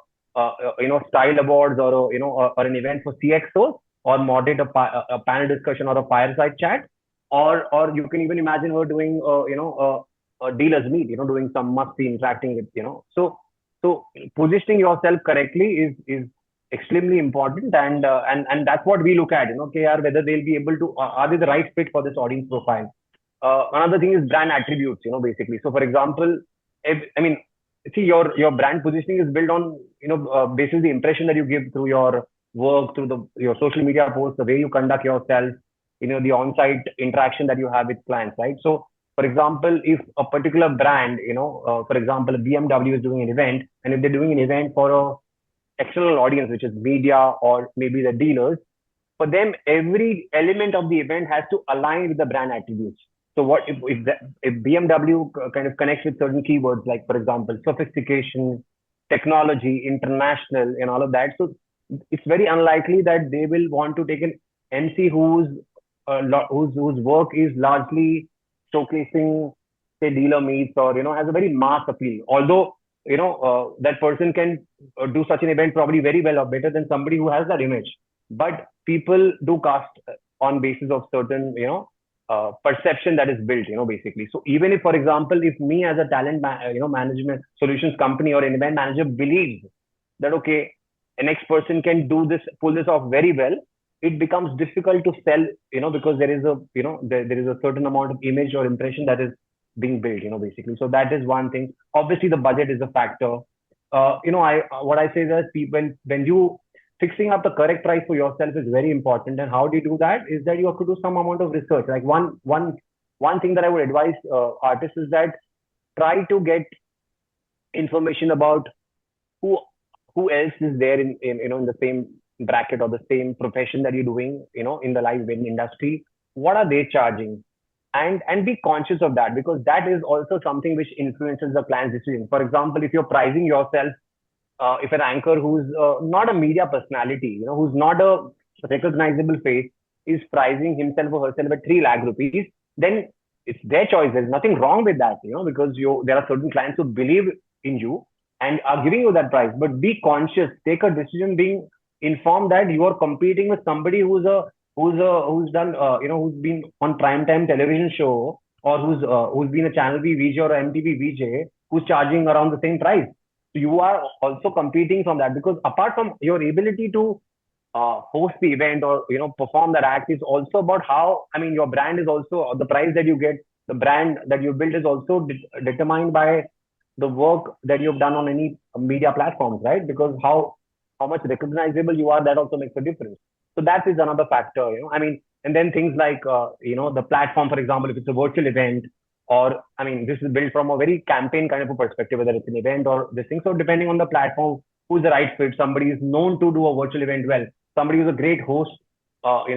style awards or or an event for CXOs, or moderate a panel discussion or a fireside chat, or you can even imagine her doing a dealers meet, doing some must-see interacting with, So positioning yourself correctly is extremely important, and that's what we look at, whether they'll be able to, are they the right fit for this audience profile? another thing is brand attributes, basically. So, for example, see, your brand positioning is built on, basis the impression that you give through your work, through your social media posts, the way you conduct yourself, the on-site interaction that you have with clients, right? So, for example, if a particular brand, for example, BMW is doing an event, and if they're doing an event for a external audience, which is media or maybe the dealers, for them, every element of the event has to align with the brand attributes. So what if BMW kind of connects with certain keywords, like for example, sophistication, technology, international, and all of that. So it's very unlikely that they will want to take an MC whose work is largely showcasing, say, dealer meets, or has a very mass appeal. Although that person can do such an event probably very well or better than somebody who has that image. But people do cast on basis of certain perception that is built, basically. So even if, for example, if me as a talent management solutions company or an event manager believes that okay, an next person can pull this off very well, it becomes difficult to sell, because there is a there is a certain amount of image or impression that is being built, basically. So that is one thing. Obviously the budget is a factor. What I say is that when you fixing up the correct price for yourself is very important. And how do you do that? Is that you have to do some amount of research. Like one thing that I would advise artists is that try to get information about who else is there in the same bracket or the same profession that you're doing, in the live wedding industry. What are they charging? And be conscious of that, because that is also something which influences the client's decision. For example, if you're pricing yourself, if an anchor who's not a media personality, who's not a recognizable face, is pricing himself or herself at 3 lakh rupees, then it's their choice. There's nothing wrong with that, because there are certain clients who believe in you and are giving you that price. But be conscious, take a decision being informed that you are competing with somebody who's been on primetime television show, or who's been a Channel V VJ or MTV VJ, who's charging around the same price. So you are also competing from that, because apart from your ability to host the event or perform that act, is also about how, your brand is also, the price that you get, the brand that you build is also determined by the work that you've done on any media platforms, right? Because how much recognizable you are, that also makes a difference. So that is another factor, and then things like the platform, for example, if it's a virtual event, or this is built from a very campaign kind of a perspective, whether it's an event or this thing. So depending on the platform, who's the right fit. Somebody is known to do a virtual event well. Somebody who's a great host, for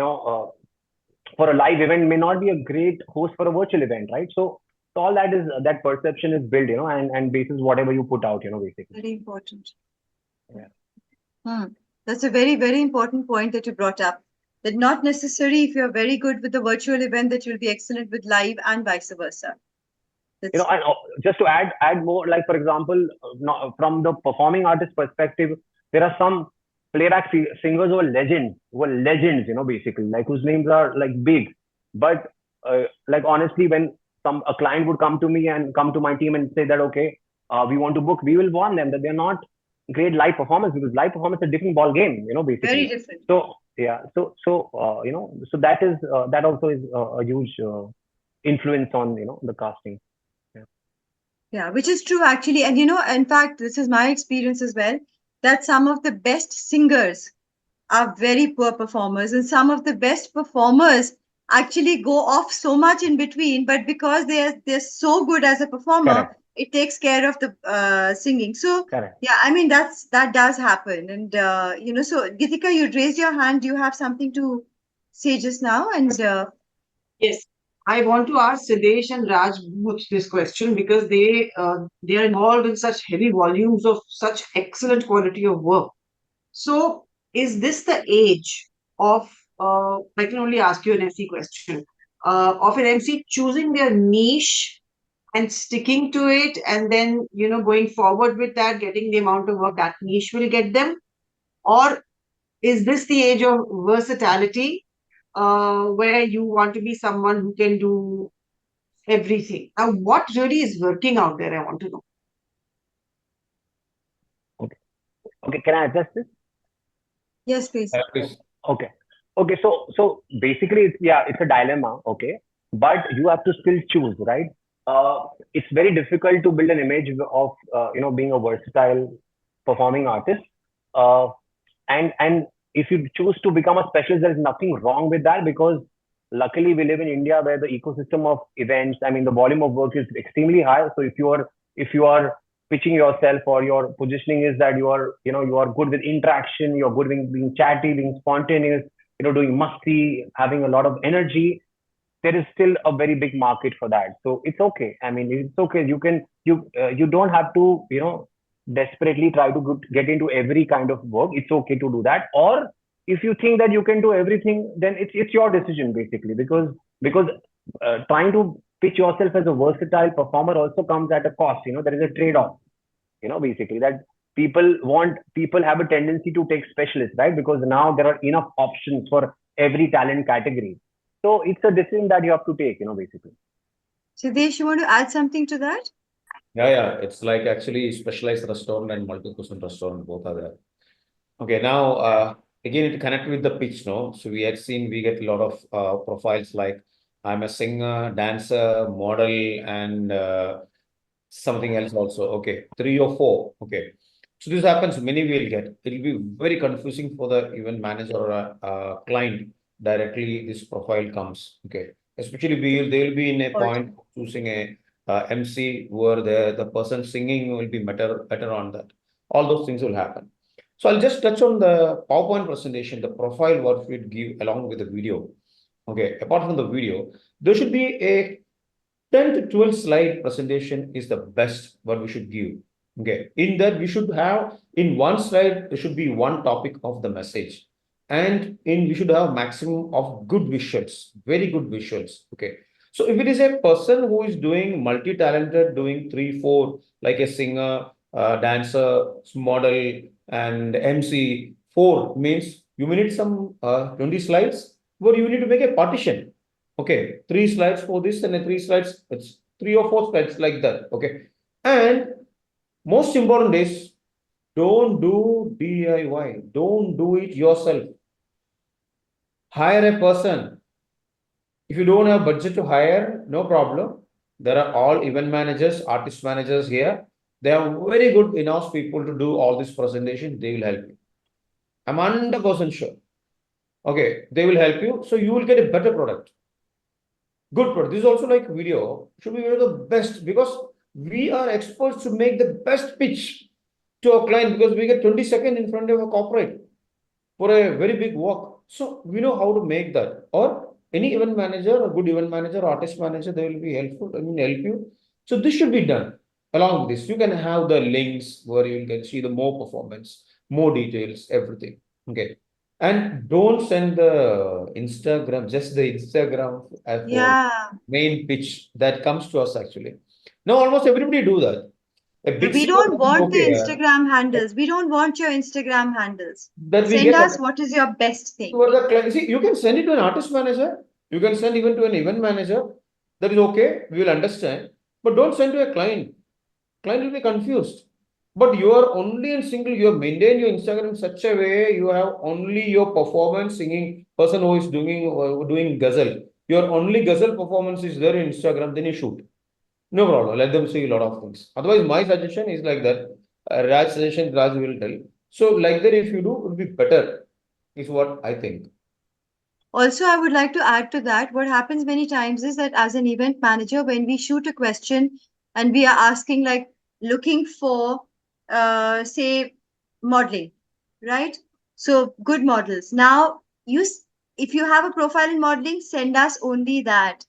a live event may not be a great host for a virtual event, right? So all that perception is built, and basis whatever you put out, basically. Very important. Yeah. That's a very, very important point that you brought up. That not necessarily if you're very good with the virtual event that you'll be excellent with live, and vice versa. And just to add more, like for example, from the performing artist perspective, there are some playback singers who are legends, basically, like whose names are like big. But like honestly, when a client would come to me and come to my team and say that okay, we want to book, we will warn them that they're not great live performance, because live performance is a different ball game, basically. Very different. So yeah, so that also is a huge influence on the casting. Yeah, which is true actually. And in fact, this is my experience as well, that some of the best singers are very poor performers, and some of the best performers actually go off so much in between, but because they're so good as a performer, Correct. It takes care of the singing. So Correct. yeah, that does happen. And so Gitika, you raised your hand. Do you have something to say just now? And Yes, I want to ask Siddesh and Raj both this question, because they are involved in such heavy volumes of such excellent quality of work. So, is this the age of, I can only ask you an MC question, of an MC choosing their niche and sticking to it, and then, going forward with that, getting the amount of work that niche will get them? Or is this the age of versatility, where you want to be someone who can do everything? Now, what really is working out there? I want to know. Okay, can I address this? yes, please. Please. Okay. So basically, it's a dilemma. Okay. but you have to still choose, right? It's very difficult to build an image of being a versatile performing artist. Uh, and if you choose to become a specialist, there is nothing wrong with that, because luckily we live in India where the ecosystem of events, I mean, the volume of work is extremely high. So if you are pitching yourself, or your positioning is that you are good with interaction, you're good with being chatty, being spontaneous, doing musty, having a lot of energy, there is still a very big market for that. So it's okay. I mean, it's okay. You don't have to desperately try to get into every kind of work. It's okay to do that. Or if you think that you can do everything, then it's your decision, basically, because trying to pitch yourself as a versatile performer also comes at a cost. There is a trade-off. Basically, that people have a tendency to take specialists, right? Because now there are enough options for every talent category. So it's a decision that you have to take, basically. Siddesh, you want to add something to that? Yeah. It's like actually specialized restaurant and multi-cuisine restaurant, both are there. Okay, now again to connect with the pitch, no? So we get a lot of profiles like I'm a singer, dancer, model, and something else also. Okay, 3 or 4. Okay. So this happens, many will get. It will be very confusing for the event manager or a client directly this profile comes. Okay. Especially they will be in a point of choosing a MC where the person singing will be better on that. All those things will happen. So I'll just touch on the PowerPoint presentation, the profile what we'd give along with the video. Okay, apart from the video, there should be a 10 to 12 slide presentation is the best what we should give. Okay, in that we should have in one slide, there should be one topic of the message. And we should have maximum of good visuals, very good visuals. Okay. So if it is a person who is doing multi-talented, doing 3, 4, like a singer, dancer, model, and MC, 4 means you need some 20 slides, where you need to make a partition. Okay, 3 slides for this and 3 slides, it's 3 or 4 slides like that. Okay. And most important is don't do DIY. Don't do it yourself. Hire a person. If you don't have budget to hire, no problem. There are all event managers, artist managers here. They are very good in-house people to do all this presentation. They will help you. I'm 100% sure. Okay, they will help you. So you will get a better product. Good product. This is also like video. Should be the best, because we are experts to make the best pitch to a client, because we get 20 seconds in front of a corporate for a very big work. So we know how to make that. Or any event manager, a good event manager, artist manager, they will be helpful. Help you. So this should be done. Along with this, you can have the links where you can see the more performance, more details, everything. Okay. And don't send the Instagram, just the Instagram as main pitch that comes to us actually. Now almost everybody do that. We don't want the Instagram handles. We don't want your Instagram handles. Send us what is your best thing. See, you can send it to an artist manager. You can send even to an event manager. That is okay. We will understand. But don't send to a client. Client will be confused. But you are only in single. You have maintained your Instagram in such a way. You have only your performance singing person who is doing ghazal. Your only ghazal performance is there in Instagram. Then you shoot. No problem. Let them see a lot of things. Otherwise, my suggestion is like that. Raj suggestion, Raj will tell. So, like that, if you do, it will be better, is what I think. Also, I would like to add to that. What happens many times is that as an event manager, when we shoot a question and we are asking, like, looking for, say, modeling, right? So, good models. Now, if you have a profile in modeling, send us only that.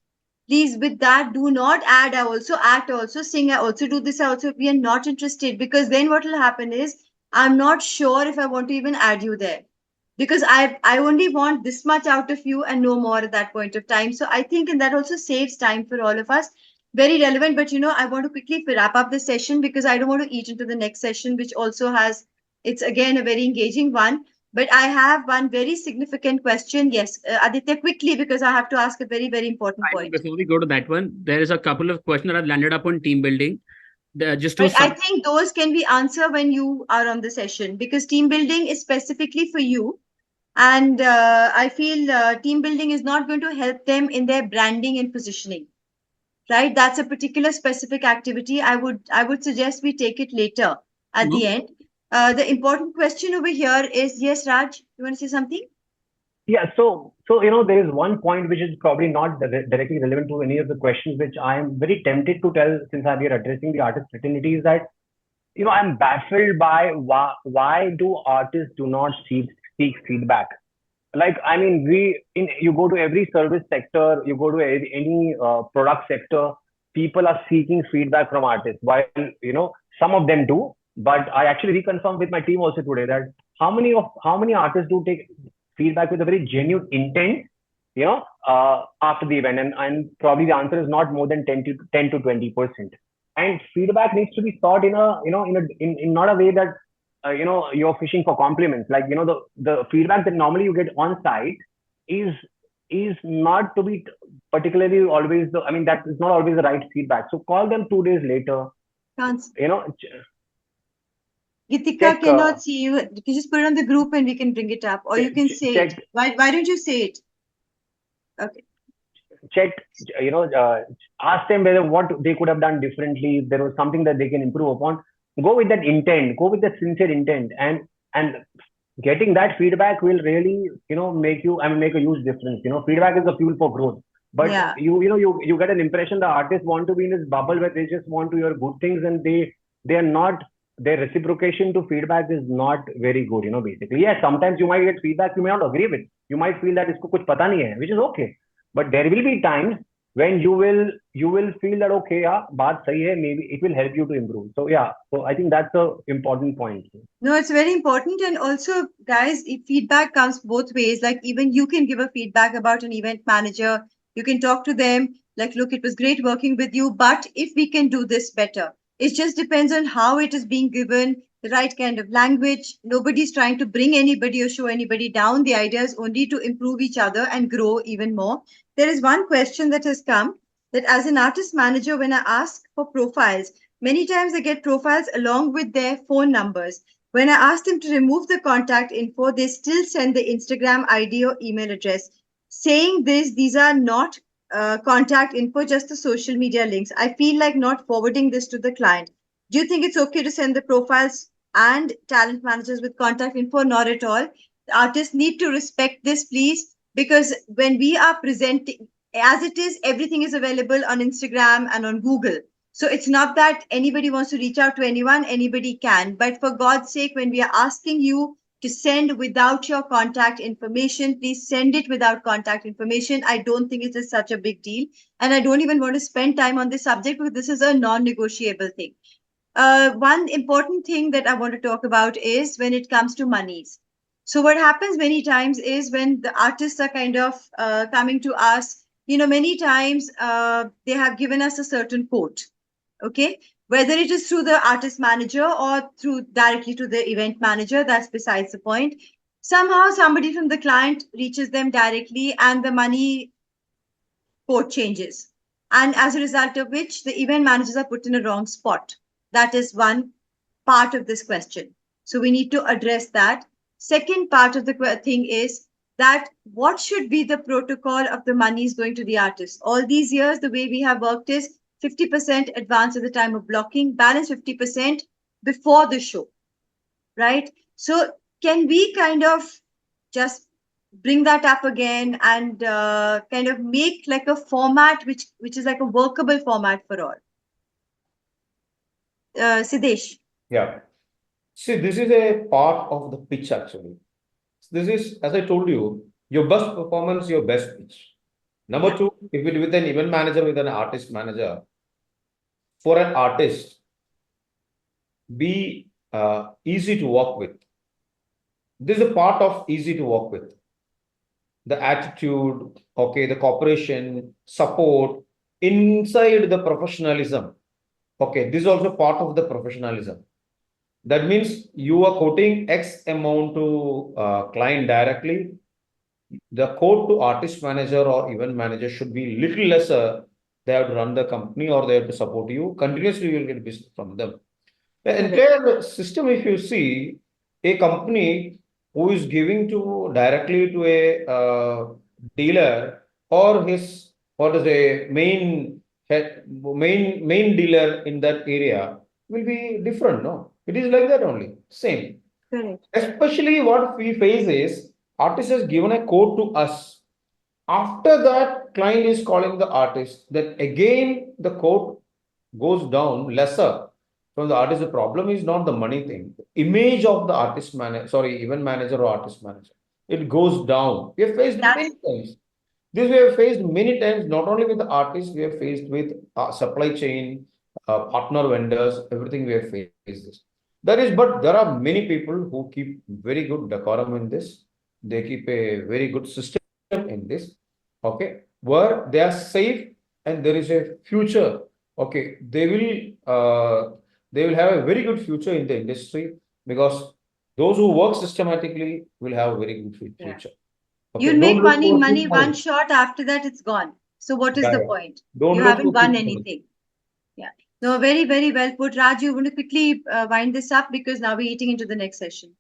Please, with that, do not add. I also act, also sing, I also do this, I also, we are not interested, because then what will happen is I'm not sure if I want to even add you there, because I only want this much out of you and no more at that point of time. So I think, and that also saves time for all of us. Very relevant, but I want to quickly wrap up the session because I don't want to eat into the next session, which also has, it's again a very engaging one. But I have one very significant question. Yes, Aditya, quickly, because I have to ask a very, very important point. Before we go to that one, there is a couple of questions that have landed up on team building. I think those can be answered when you are on the session, because team building is specifically for you. And I feel team building is not going to help them in their branding and positioning, right? That's a particular specific activity. I would suggest we take it later at the end. The important question over here is, yes, Raj, you want to say something? Yeah, so there is one point which is probably not directly relevant to any of the questions, which I am very tempted to tell since we are addressing the artist fraternity, is that I'm baffled by why do artists do not seek feedback. Like, I mean, you go to every service sector, you go to any product sector, people are seeking feedback from artists. While some of them do, but I actually reconfirmed with my team also today that how many artists do take feedback with a very genuine intent, after the event, and probably the answer is not more than 10 to 20%. And feedback needs to be sought in a in not a way that you're fishing for compliments. Like, the feedback that normally you get on site is not to be particularly always that is not always the right feedback. So call them 2 days later. Can't. Gitika Check, cannot see you. You can just put it on the group and we can bring it up, or you can say it. Why don't you say it? Okay. Check, ask them whether what they could have done differently, if there was something that they can improve upon. Go with that intent, go with that sincere intent, and getting that feedback will really, make a huge difference. Feedback is the fuel for growth. But Yeah. you get an impression the artists want to be in this bubble where they just want to hear good things, and they are not, their reciprocation to feedback is not very good, basically. Yes, sometimes you might get feedback you may not agree with. You might feel that isko kuch pata nahi hai, which is okay. But there will be times when you will feel that, okay, yeah, baat sahi hai, maybe it will help you to improve. So yeah, so I think that's a important point. No, it's very important. And also, guys, if feedback comes both ways, like even you can give a feedback about an event manager. You can talk to them like, look, it was great working with you, but if we can do this better, it just depends on how it is being given, the right kind of language. Nobody's trying to bring anybody or show anybody down. The idea is only to improve each other and grow even more. There is one question that has come, that as an artist manager, when I ask for profiles, many times I get profiles along with their phone numbers. When I ask them to remove the contact info, they still send the Instagram ID or email address. Saying these are not contact info, just the social media links. I feel like not forwarding this to the client. Do you think it's okay to send the profiles and talent managers with contact info? Not at all. The artists need to respect this, please, because when we are presenting, as it is, everything is available on Instagram and on Google. So it's not that anybody wants to reach out to anyone, anybody can. But for God's sake, when we are asking you to send without your contact information, please send it without contact information. I don't think it is such a big deal. And I don't even want to spend time on this subject because this is a non-negotiable thing. One important thing that I want to talk about is when it comes to monies. So what happens many times is when the artists are kind of coming to us, many times they have given us a certain quote. Okay, whether it is through the artist manager or through directly to the event manager, that's besides the point. Somehow somebody from the client reaches them directly and the money quote changes, and as a result of which the event managers are put in a wrong spot. That is one part of this question, so we need to address that. Second part of the thing is that what should be the protocol of the monies going to the artist. All these years the way we have worked is 50% advance at the time of blocking, balance 50% before the show, right? So can we kind of just bring that up again and kind of make like a format which is like a workable format for all? Siddesh. Yeah. See, this is a part of the pitch actually. This is, as I told you, your best performance, your best pitch. Number two, if it with an event manager, with an artist manager, for an artist, be easy to work with. This is a part of easy to work with. The attitude, okay, the cooperation, support, inside the professionalism. Okay, this is also part of the professionalism. That means you are quoting X amount to client directly. The quote to artist manager or event manager should be little lesser. They have to run the company or they have to support you. Continuously, you will get business from them. The entire system, if you see, a company who is giving to directly to a dealer or his what is a main dealer in that area will be different. No, it is like that only. Same. Correct. Especially what we face is artist has given a code to us. After that, client is calling the artist. Then again the code goes down lesser from the artist. The problem is not the money thing. The image of the artist manager, sorry, event manager or artist manager, it goes down. We have faced That's many times. This we have faced many times, not only with the artists, we have faced with supply chain, partner vendors, everything we have faced this. That is, but there are many people who keep very good decorum in this. They keep a very good system in this. Okay, where they are safe and there is a future. Okay, they will have a very good future in the industry because those who work systematically will have a very good Yeah. future. You'll Okay, don't make look for quick money one money. shot, after that it's gone. So what is Yeah, the yeah. point? Don't You look haven't for quick won money. anything. Yeah. No, very, very well put. Raj, you want to quickly wind this up because now we're eating into the next session.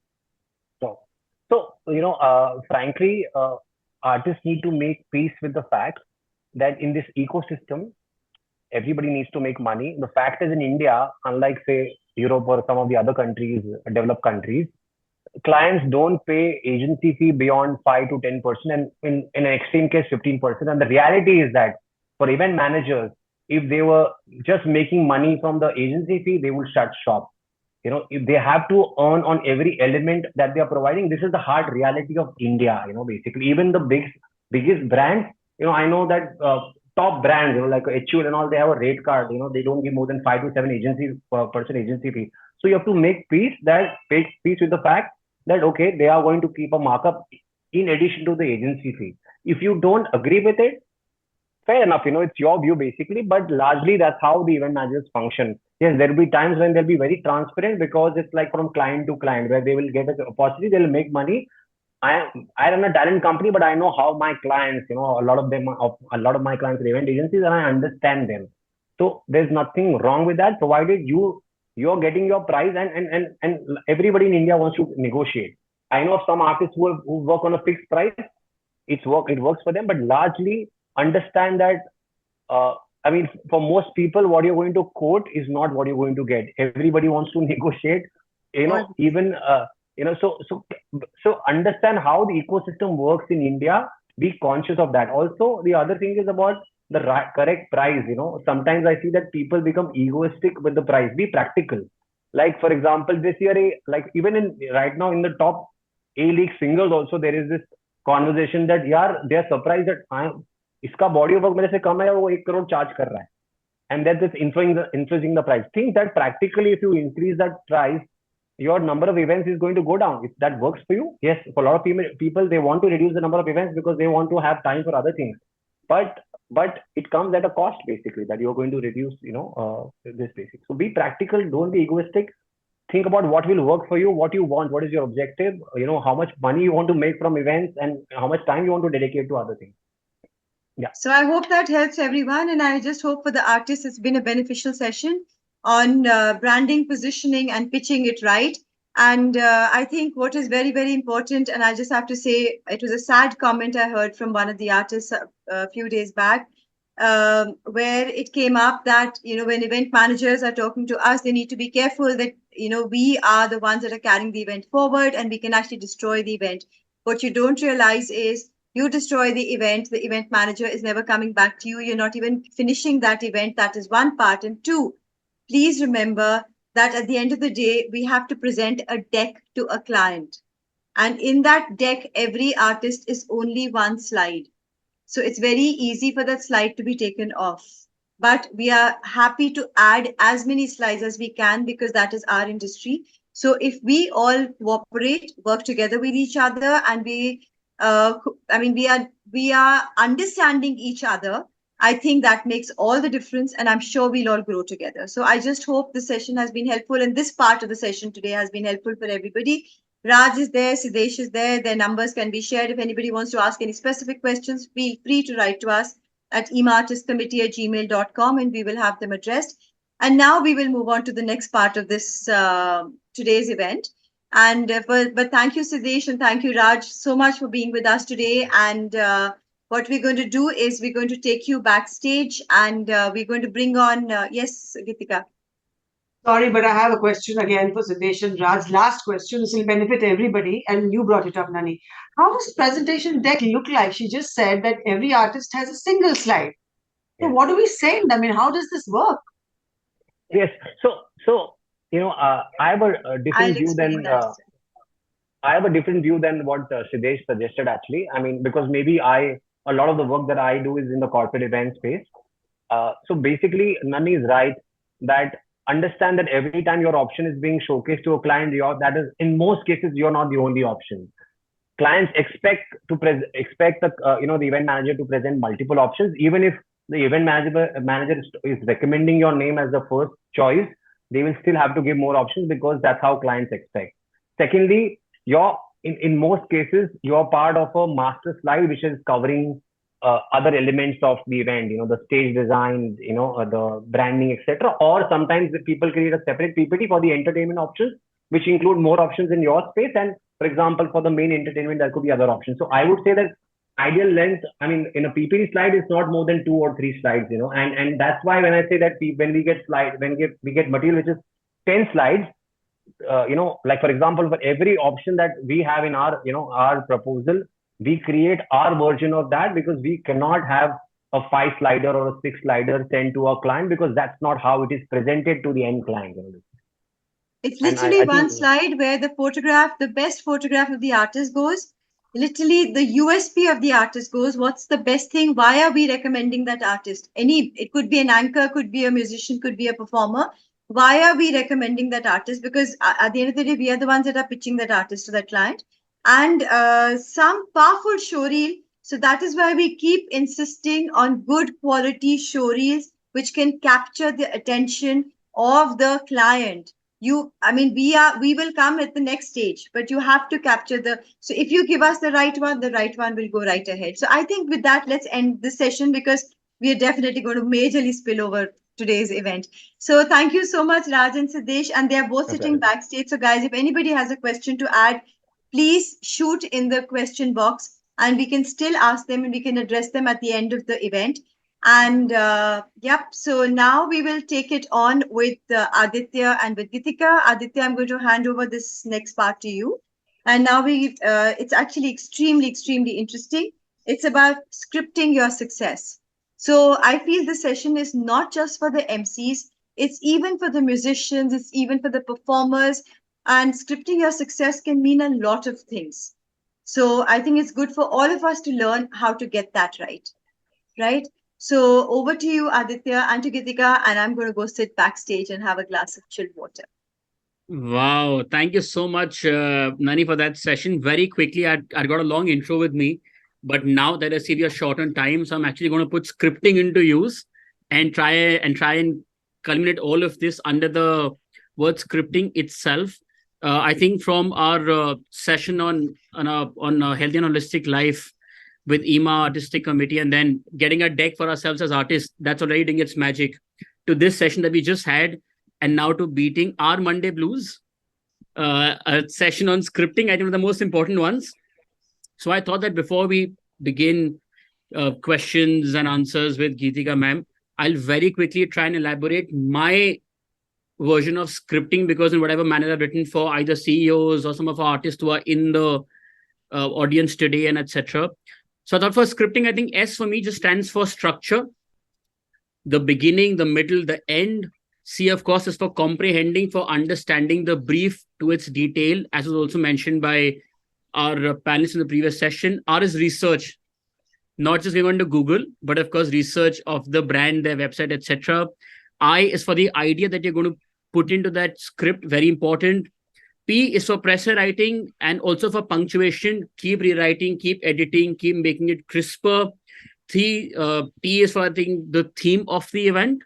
So, frankly, artists need to make peace with the fact that in this ecosystem, everybody needs to make money. The fact is, in India, unlike say Europe or some of the other countries, developed countries, clients don't pay agency fee beyond 5 to 10%, and in an extreme case, 15%. And the reality is that for event managers, if they were just making money from the agency fee, they would shut shop. If they have to earn on every element that they are providing, this is the hard reality of India. Basically, even the biggest brands, I know that top brands, like HUL and all, they have a rate card. They don't give more than 5 to 7 agency person agency fee. So you have to make peace with the fact that okay, they are going to keep a markup in addition to the agency fee. If you don't agree with it, fair enough, it's your view basically, but largely that's how the event managers function. Yes, there'll be times when they'll be very transparent because it's like from client to client where they will get an opportunity, they'll make money. I run a talent company, but I know how my clients, a lot of my clients are event agencies, and I understand them. So there's nothing wrong with that, provided you're getting your price, and everybody in India wants to negotiate. I know some artists who work on a fixed price. It works for them, but largely understand that uh, I mean, for most people, what you're going to quote is not what you're going to get. Everybody wants to negotiate, even so understand how the ecosystem works in India. Be conscious of that. Also, the other thing is about the correct price. Sometimes I see that people become egoistic with the price. Be practical. Like for example, this year, like even in right now in the top A League singles, also there is this conversation that यार they are surprised that इसका body of work मेरे से कम है और वो 1 crore charge कर रहा है, and that is influencing the price. Think that practically if you increase that price, your number of events is going to go down. If that works for you, yes. For a lot of people, they want to reduce the number of events because they want to have time for other things. But it comes at a cost basically that you're going to reduce, this basic. So be practical. Don't be egoistic. Think about what will work for you, what you want, what is your objective, how much money you want to make from events, and how much time you want to dedicate to other things. Yeah. So I hope that helps everyone. And I just hope for the artists, it's been a beneficial session on branding, positioning, and pitching it right. And I think what is very, very important, and I just have to say, it was a sad comment I heard from one of the artists a few days back, where it came up that, when event managers are talking to us, they need to be careful that, we are the ones that are carrying the event forward and we can actually destroy the event. What you don't realize is you destroy the event manager is never coming back to you. You're not even finishing that event. That is one part. And two, please remember that at the end of the day, we have to present a deck to a client. And in that deck, every artist is only one slide. So it's very easy for that slide to be taken off. But we are happy to add as many slides as we can because that is our industry. So if we all cooperate, work together with each other, and we are understanding each other, I think that makes all the difference, and I'm sure we'll all grow together. So I just hope the session has been helpful, and this part of the session today has been helpful for everybody. Raj is there, Siddesh is there, their numbers can be shared. If anybody wants to ask any specific questions, feel free to write to us at eemaartistcommittee@gmail.com, and we will have them addressed. And now we will move on to the next part of this today's event. And but thank you, Siddesh, and thank you, Raj, so much for being with us today. And what we're going to do is we're going to take you backstage, and we're going to bring on yes, Gitika. Sorry, but I have a question again for Siddesh and Raj. Last question. This will benefit everybody, and you brought it up, Nani. How does presentation deck look like? She just said that every artist has a single slide. So Yes. what do we send? I mean, how does this work? Yes. So I have a I'll different view explain than that. I have a different view than what Siddesh suggested. Actually, I mean, because maybe a lot of the work that I do is in the corporate event space. So basically, Nani is right that understand that every time your option is being showcased to a client, that is in most cases you're not the only option. Clients expect the the event manager to present multiple options, even if the event manager is recommending your name as the first choice. They will still have to give more options because that's how clients expect. Secondly, in most cases you're part of a master slide which is covering other elements of the event, the stage design, the branding, etc. Or sometimes the people create a separate PPT for the entertainment options, which include more options in your space. And for example, for the main entertainment, there could be other options. So I would say that ideal length, I mean, in a PPT slide is not more than 2 or 3 slides, and that's why when I say that when we get we get material which is 10 slides, like for example, for every option that we have in our proposal, we create our version of that because we cannot have a 5 slider or a 6 slider sent to our client because that's not how it is presented to the end client. It's And literally I one think slide where the best photograph of the artist goes. Literally, the USP of the artist goes. What's the best thing? Why are we recommending that artist? It could be an anchor, could be a musician, could be a performer. Why are we recommending that artist? Because at the end of the day, we are the ones that are pitching that artist to that client. And some powerful showreel. So that is why we keep insisting on good quality showreels, which can capture the attention of the client. We will come at the next stage, but you have to capture so if you give us the right one will go right ahead. So I think with that, let's end this session because we are definitely going to majorly spill over today's event. So thank you so much, Raj and Siddesh, and they are both sitting backstage. So guys, if anybody has a question to add, please shoot in the question box and we can still ask them and we can address them at the end of the event. And yep, so now we will take it on with Aditya and with Gitika. Aditya, I'm going to hand over this next part to you. And now it's actually extremely interesting. It's about scripting your success. So I feel this session is not just for the MCs, it's even for the musicians, it's even for the performers. And scripting your success can mean a lot of things. So I think it's good for all of us to learn how to get that right. Right? So over to you, Aditya, and to Gitika, and I'm going to go sit backstage and have a glass of chilled water. Wow, thank you so much, Nani, for that session. Very quickly, I got a long intro with me, but now that I see we are short on time, so I'm actually going to put scripting into use and try and culminate all of this under the word scripting itself. I think from our session on healthy and holistic life with EEMA Artistic Committee, and then getting a deck for ourselves as artists, that's already doing its magic. To this session that we just had, and now to beating our Monday blues, a session on scripting, I think, are the most important ones. So I thought that before we begin questions and answers with Geetika ma'am, I'll very quickly try and elaborate my version of scripting, because in whatever manner I've written for either CEOs or some of our artists who are in the audience today and etc. So I thought for scripting, I think S for me just stands for structure. The beginning, the middle, the end. C, of course, is for comprehending, for understanding the brief to its detail, as was also mentioned by our panelists in the previous session. R is research, not just going on to Google, but of course, research of the brand, their website, etc. I is for the idea that you're going to put into that script, very important. P is for pressure writing and also for punctuation. Keep rewriting, keep editing, keep making it crisper. T is for, I think, the theme of the event.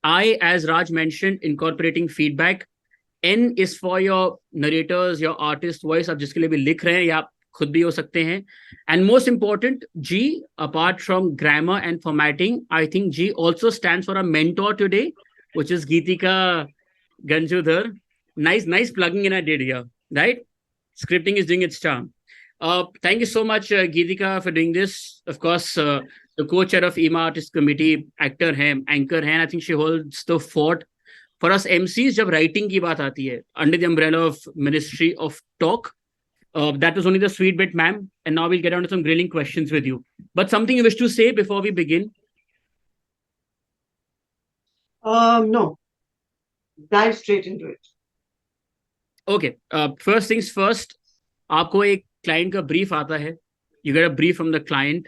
I, as Raj mentioned, incorporating feedback. N is for your narrators, your artist voice. आप जिसके लिए भी लिख रहे हैं या खुद भी हो सकते हैं. And most important, G, apart from grammar and formatting, I think G also stands for a mentor today, which is Geetika Ganjudhar, Nice plugging in I did here, right? Scripting is doing its charm. Thank you so much, Geetika, for doing this. Of course, the co-chair of EEMA Artist Committee, actor है, anchor है, and I think she holds the fort. For us MCs, जब writing की बात आती है, under the umbrella of Ministry of Talk, that was only the sweet bit, ma'am. And now we'll get on to some grilling questions with you. But something you wish to say before we begin? No. Dive straight into it. Okay. First things first. आपको एक client का brief आता है. You get a brief from the client.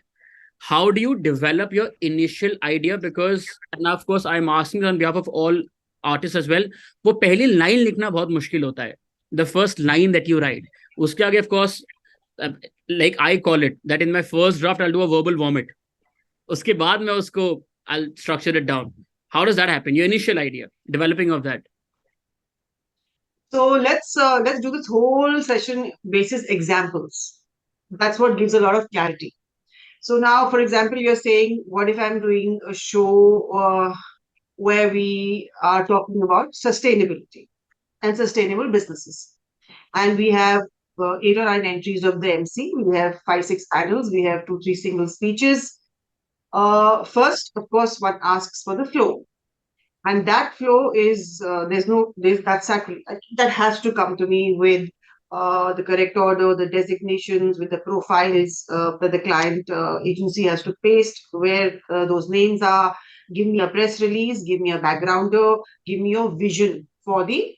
How do you develop your initial idea? Because, and of course, I'm asking on behalf of all artists as well. वो पहली line लिखना बहुत मुश्किल होता है. The first line that you write. उसके आगे, of course, like I call it, that in my first draft, I'll do a verbal vomit. उसके बाद मैं उसको, I'll structure it down. How does that happen? Your initial idea, developing of that. So let's do this whole session basis examples. That's what gives a lot of clarity. So now, for example, you're saying, what if I'm doing a show where we are talking about sustainability and sustainable businesses, and we have 8 or 9 entries of the MC. We have 5-6 panels. We have 2-3 single speeches. First, of course, one asks for the flow. And that flow is, that has to come to me with the correct order, the designations, with the profiles that the client agency has to paste, where those names are. Give me a press release, give me a backgrounder, give me your vision for the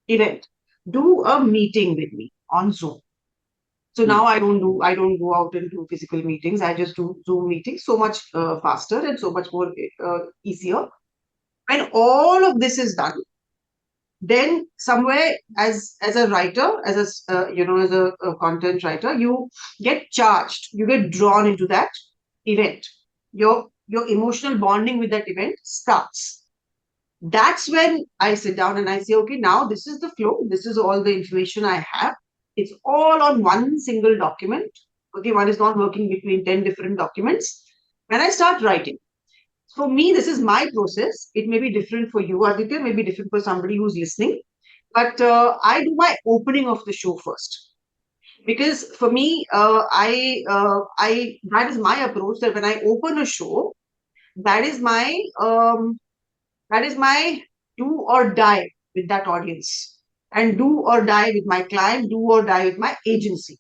event. Do a meeting with me on Zoom. So now I don't go out and do physical meetings. I just do Zoom meetings, so much faster and so much more easier. When all of this is done, then somewhere as a writer, as a content writer, you get charged, you get drawn into that event. Your emotional bonding with that event starts. That's when I sit down and I say, okay, now this is the flow. This is all the information I have. It's all on one single document. Okay, one is not working between 10 different documents. And I start writing. For me, this is my process. It may be different for you, Aditya, may be different for somebody who's listening. But I do my opening of the show first. Because for me, that is my approach, that when I open a show, that is my do or die with that audience, and do or die with my client, do or die with my agency.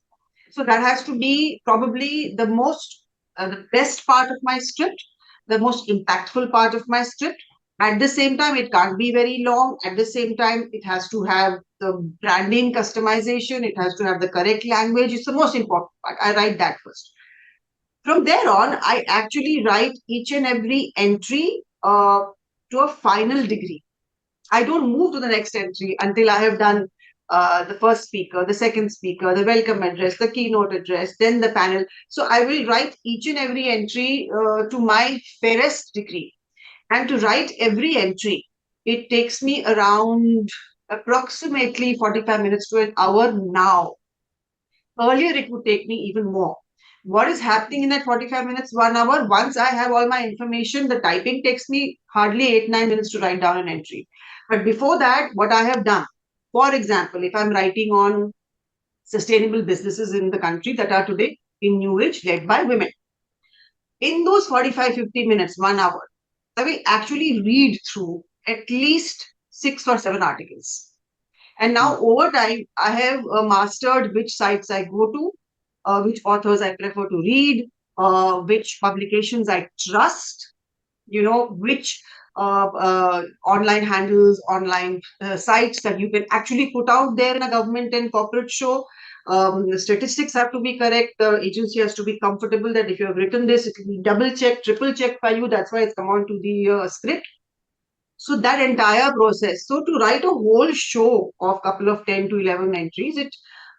So that has to be probably the best part of my script, the most impactful part of my script. At the same time, it can't be very long. At the same time, it has to have the branding customization. It has to have the correct language. It's the most important part. I write that first. From there on, I actually write each and every entry to a final degree. I don't move to the next entry until I have done the first speaker, the second speaker, the welcome address, the keynote address, then the panel. So I will write each and every entry to my fairest degree. And to write every entry, it takes me around approximately 45 minutes to an hour now. Earlier, it would take me even more. What is happening in that 45 minutes, 1 hour? Once I have all my information, the typing takes me hardly 8-9 minutes to write down an entry. But before that, what I have done, for example, if I'm writing on sustainable businesses in the country that are today in new age led by women, in those 45-50 minutes, 1 hour, I will actually read through at least 6 or 7 articles. And now over time, I have mastered which sites I go to, which authors I prefer to read, which publications I trust, which online handles, online sites that you can actually put out there in a government and corporate show. The statistics have to be correct. The agency has to be comfortable that if you have written this, it will be double-checked, triple-checked by you. That's why it's come on to the script. So that entire process. So to write a whole show of a couple of 10 to 11 entries,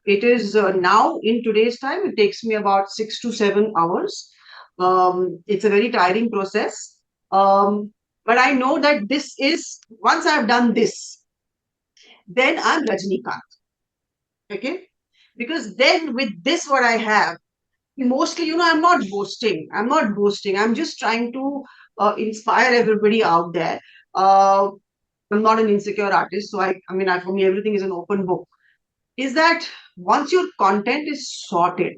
it is now in today's time, it takes me about 6 to 7 hours. It's a very tiring process. But I know that this is, once I've done this, then I'm Rajnikant. Okay? Because then with this, what I have, mostly, I'm not boasting. I'm just trying to inspire everybody out there. I'm not an insecure artist, so for me, everything is an open book. Is that once your content is sorted,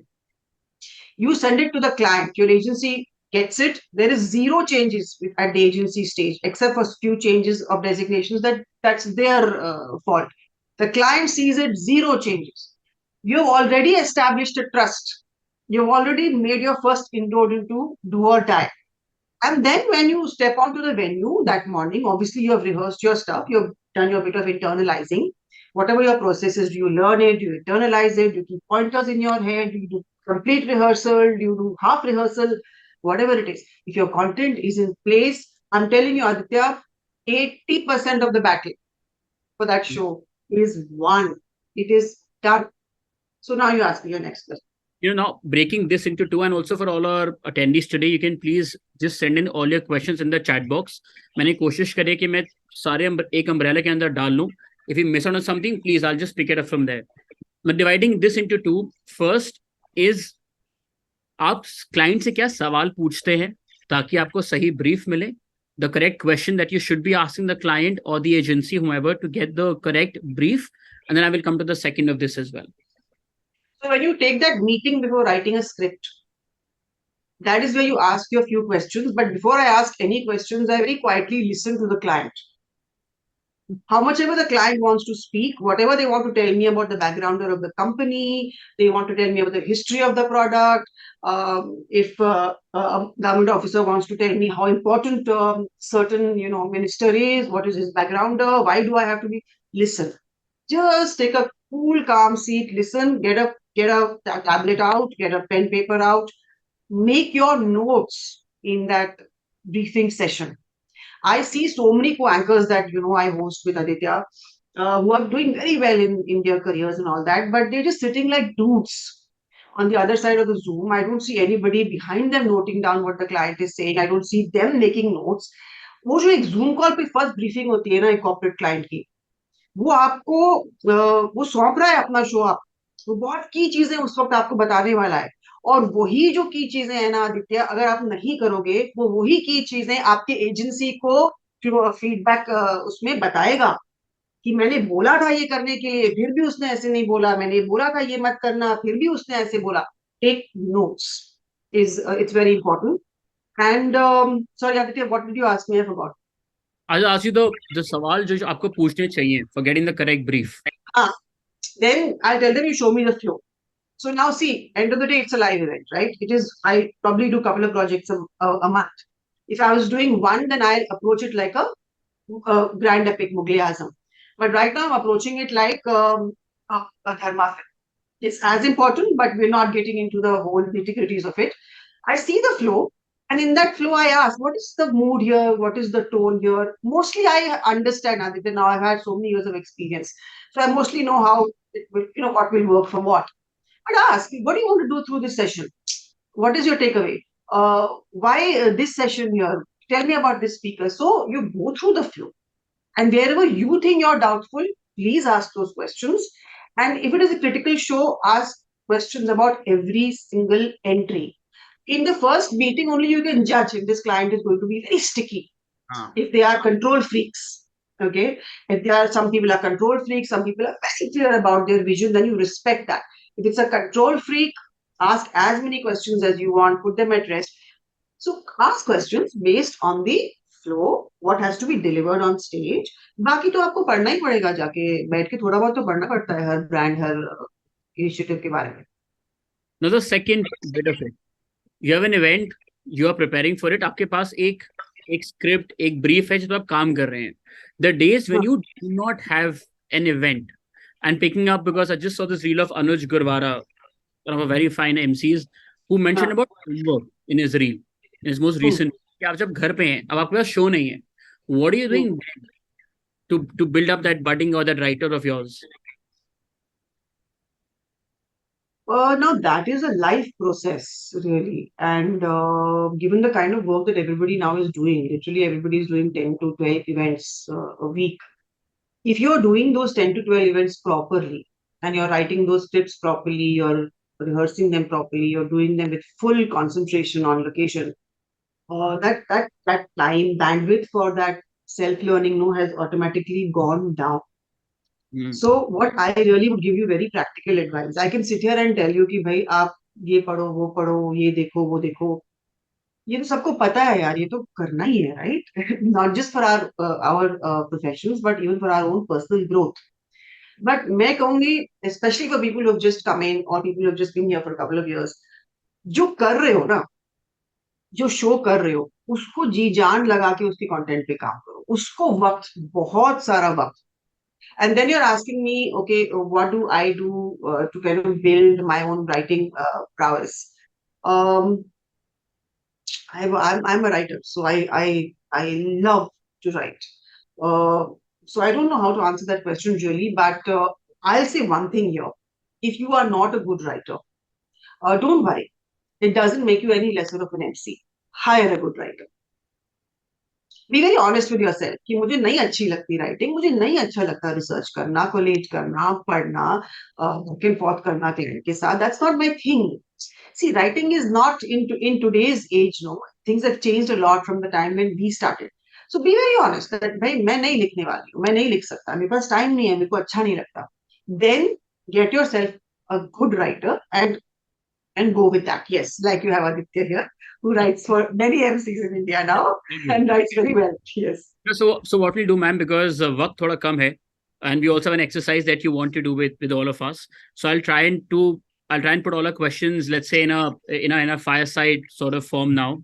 you send it to the client, your agency gets it. There is zero changes at the agency stage, except for few changes of designations. That's their fault. The client sees it, zero changes. You've already established a trust. You've already made your first inroad into do or die. And then when you step onto the venue that morning, obviously you have rehearsed your stuff, you've done your bit of internalizing. Whatever your process is, do you learn it, do you internalize it, do you keep pointers in your head, do you do complete rehearsal, do you do half rehearsal, whatever it is. If your content is in place, I'm telling you, Aditya, 80% of the battle for that show is won. It is done. So now you ask me your next question. Now breaking this into two, and also for all our attendees today, you can please just send in all your questions in the chat box. मैंने कोशिश करी कि मैं सारे एक umbrella के अंदर डाल लूं. If you miss out on something, please, I'll just pick it up from there. I'm dividing this into two. First is आप client से क्या सवाल पूछते हैं ताकि आपको सही brief मिले. The correct question that you should be asking the client or the agency, whomever, to get the correct brief. And then I will come to the second of this as well. So when you take that meeting before writing a script, that is where you ask your few questions. But before I ask any questions, I very quietly listen to the client. How much ever the client wants to speak, whatever they want to tell me about the background of the company, they want to tell me about the history of the product. If a government officer wants to tell me how important certain minister is, what is his background, why do I have to listen? Just take a cool, calm seat, listen, get a tablet out, get a pen paper out, make your notes in that briefing session. I see so many co-anchors that I host with Aditya who are doing very well in their careers and all that, but they're just sitting like dudes on the other side of the Zoom. I don't see anybody behind them noting down what the client is saying. I don't see them making notes. वो जो एक Zoom call पे first briefing होती है ना एक corporate client की, वो आपको वो सौंप रहा है अपना शो आप, वो बहुत की चीजें उस वक्त आपको बताने वाला है. और वही जो की चीजें है ना आदित्य, अगर आप नहीं करोगे, वो वही की चीजें आपके एजेंसी को फीडबैक उसमें बताएगा कि मैंने बोला था ये करने के लिए, फिर भी उसने ऐसे नहीं बोला, मैंने बोला था ये मत करना, फिर भी उसने ऐसे बोला. Take notes is it's very important. And sorry Aditya, what did you ask me? I forgot. I'll ask you the सवाल जो आपको पूछने चाहिए for getting the correct brief. Then I'll tell them, you show me the flow. So now see, end of the day, it's a live event, right? It is, I probably do a couple of projects a month. If I was doing one, then I'll approach it like a grand epic Mughal Azam. But right now I'm approaching it like a dharma film. It's as important, but we're not getting into the whole nitty-gritties of it. I see the flow, and in that flow, I ask, what is the mood here? What is the tone here? Mostly I understand, Aditya. Now I've had so many years of experience. So I mostly know how, what will work for what. But ask, what do you want to do through this session? What is your takeaway? Why this session here? Tell me about this speaker. So you go through the flow. And wherever you think you're doubtful, please ask those questions. And if it is a critical show, ask questions about every single entry. In the first meeting, only you can judge if this client is going to be very sticky. If they are control freaks. Okay. If there are some people are control freaks, some people are very clear about their vision, then you respect that. If it's a control freak, ask as many questions as you want, put them at rest. So ask questions based on the flow, what has to be delivered on stage. बाकी तो आपको पढ़ना ही पड़ेगा, जाके बैठ के थोड़ा बहुत तो पढ़ना पड़ता है हर ब्रांड, हर इनिशिएटिव के बारे में. Now the second bit of it, you have an event, you are preparing for it, आपके पास एक script, एक brief है जो आप काम कर रहे हैं. The days when you do not have an event, and picking up because I just saw this reel of Anuj Gurwara, one of a very fine MCs, who mentioned about homework in his reel, in his most recent. कि आप जब घर पे हैं, अब आपके पास show नहीं है, what are you doing to build up that budding or that writer of yours? Now that is a life process, really. And given the kind of work that everybody now is doing, literally everybody is doing 10 to 12 events a week. If you're doing those 10 to 12 events properly, and you're writing those scripts properly, you're rehearsing them properly, you're doing them with full concentration on location, that time bandwidth for that self-learning has automatically gone down. Hmm. So what I really would give you very practical advice. I can sit here and tell you कि भाई आप ये पढ़ो, ये देखो, वो देखो. ये तो सबको पता है यार, ये तो करना ही है, right? Not just for our professions, but even for our own personal growth. But मैं कहूंगी, especially for people who have just come in or people who have just been here for a couple of years, जो कर रहे हो ना, जो show कर रहे हो, उसको जी जान लगा के उसके कंटेंट पे काम करो. उसको वक्त, बहुत सारा वक्त. And then you're asking me, okay, what do I do to kind of build my own writing prowess? Um, I'm a writer, so I love to write. So I don't know how to answer that question really, but I'll say one thing here. If you are not a good writer, don't worry. It doesn't make you any lesser of an MC. Hire a good writer. Be very honest with yourself कि मुझे नहीं अच्छी लगती writing, मुझे नहीं अच्छा लगता research करना, कोलेज करना, पढ़ना, back and forth करना क्लाइंट के साथ. That's not my thing. See, writing is not in today's age, no. Things have changed a lot from the time when we started. So be very honest that भाई मैं नहीं लिखने वाली हूँ, मैं नहीं लिख सकता, मेरे पास टाइम नहीं है, मेरे को अच्छा नहीं लगता. Then get yourself a good writer and go with that. Yes, like you have Aditya here, who writes for many MCs in India now and writes very well. Yes. So what we'll do, ma'am, because वक्त थोड़ा कम है, and we also have an exercise that you want to do with all of us. So I'll try and put all our questions, let's say in a fireside sort of form now,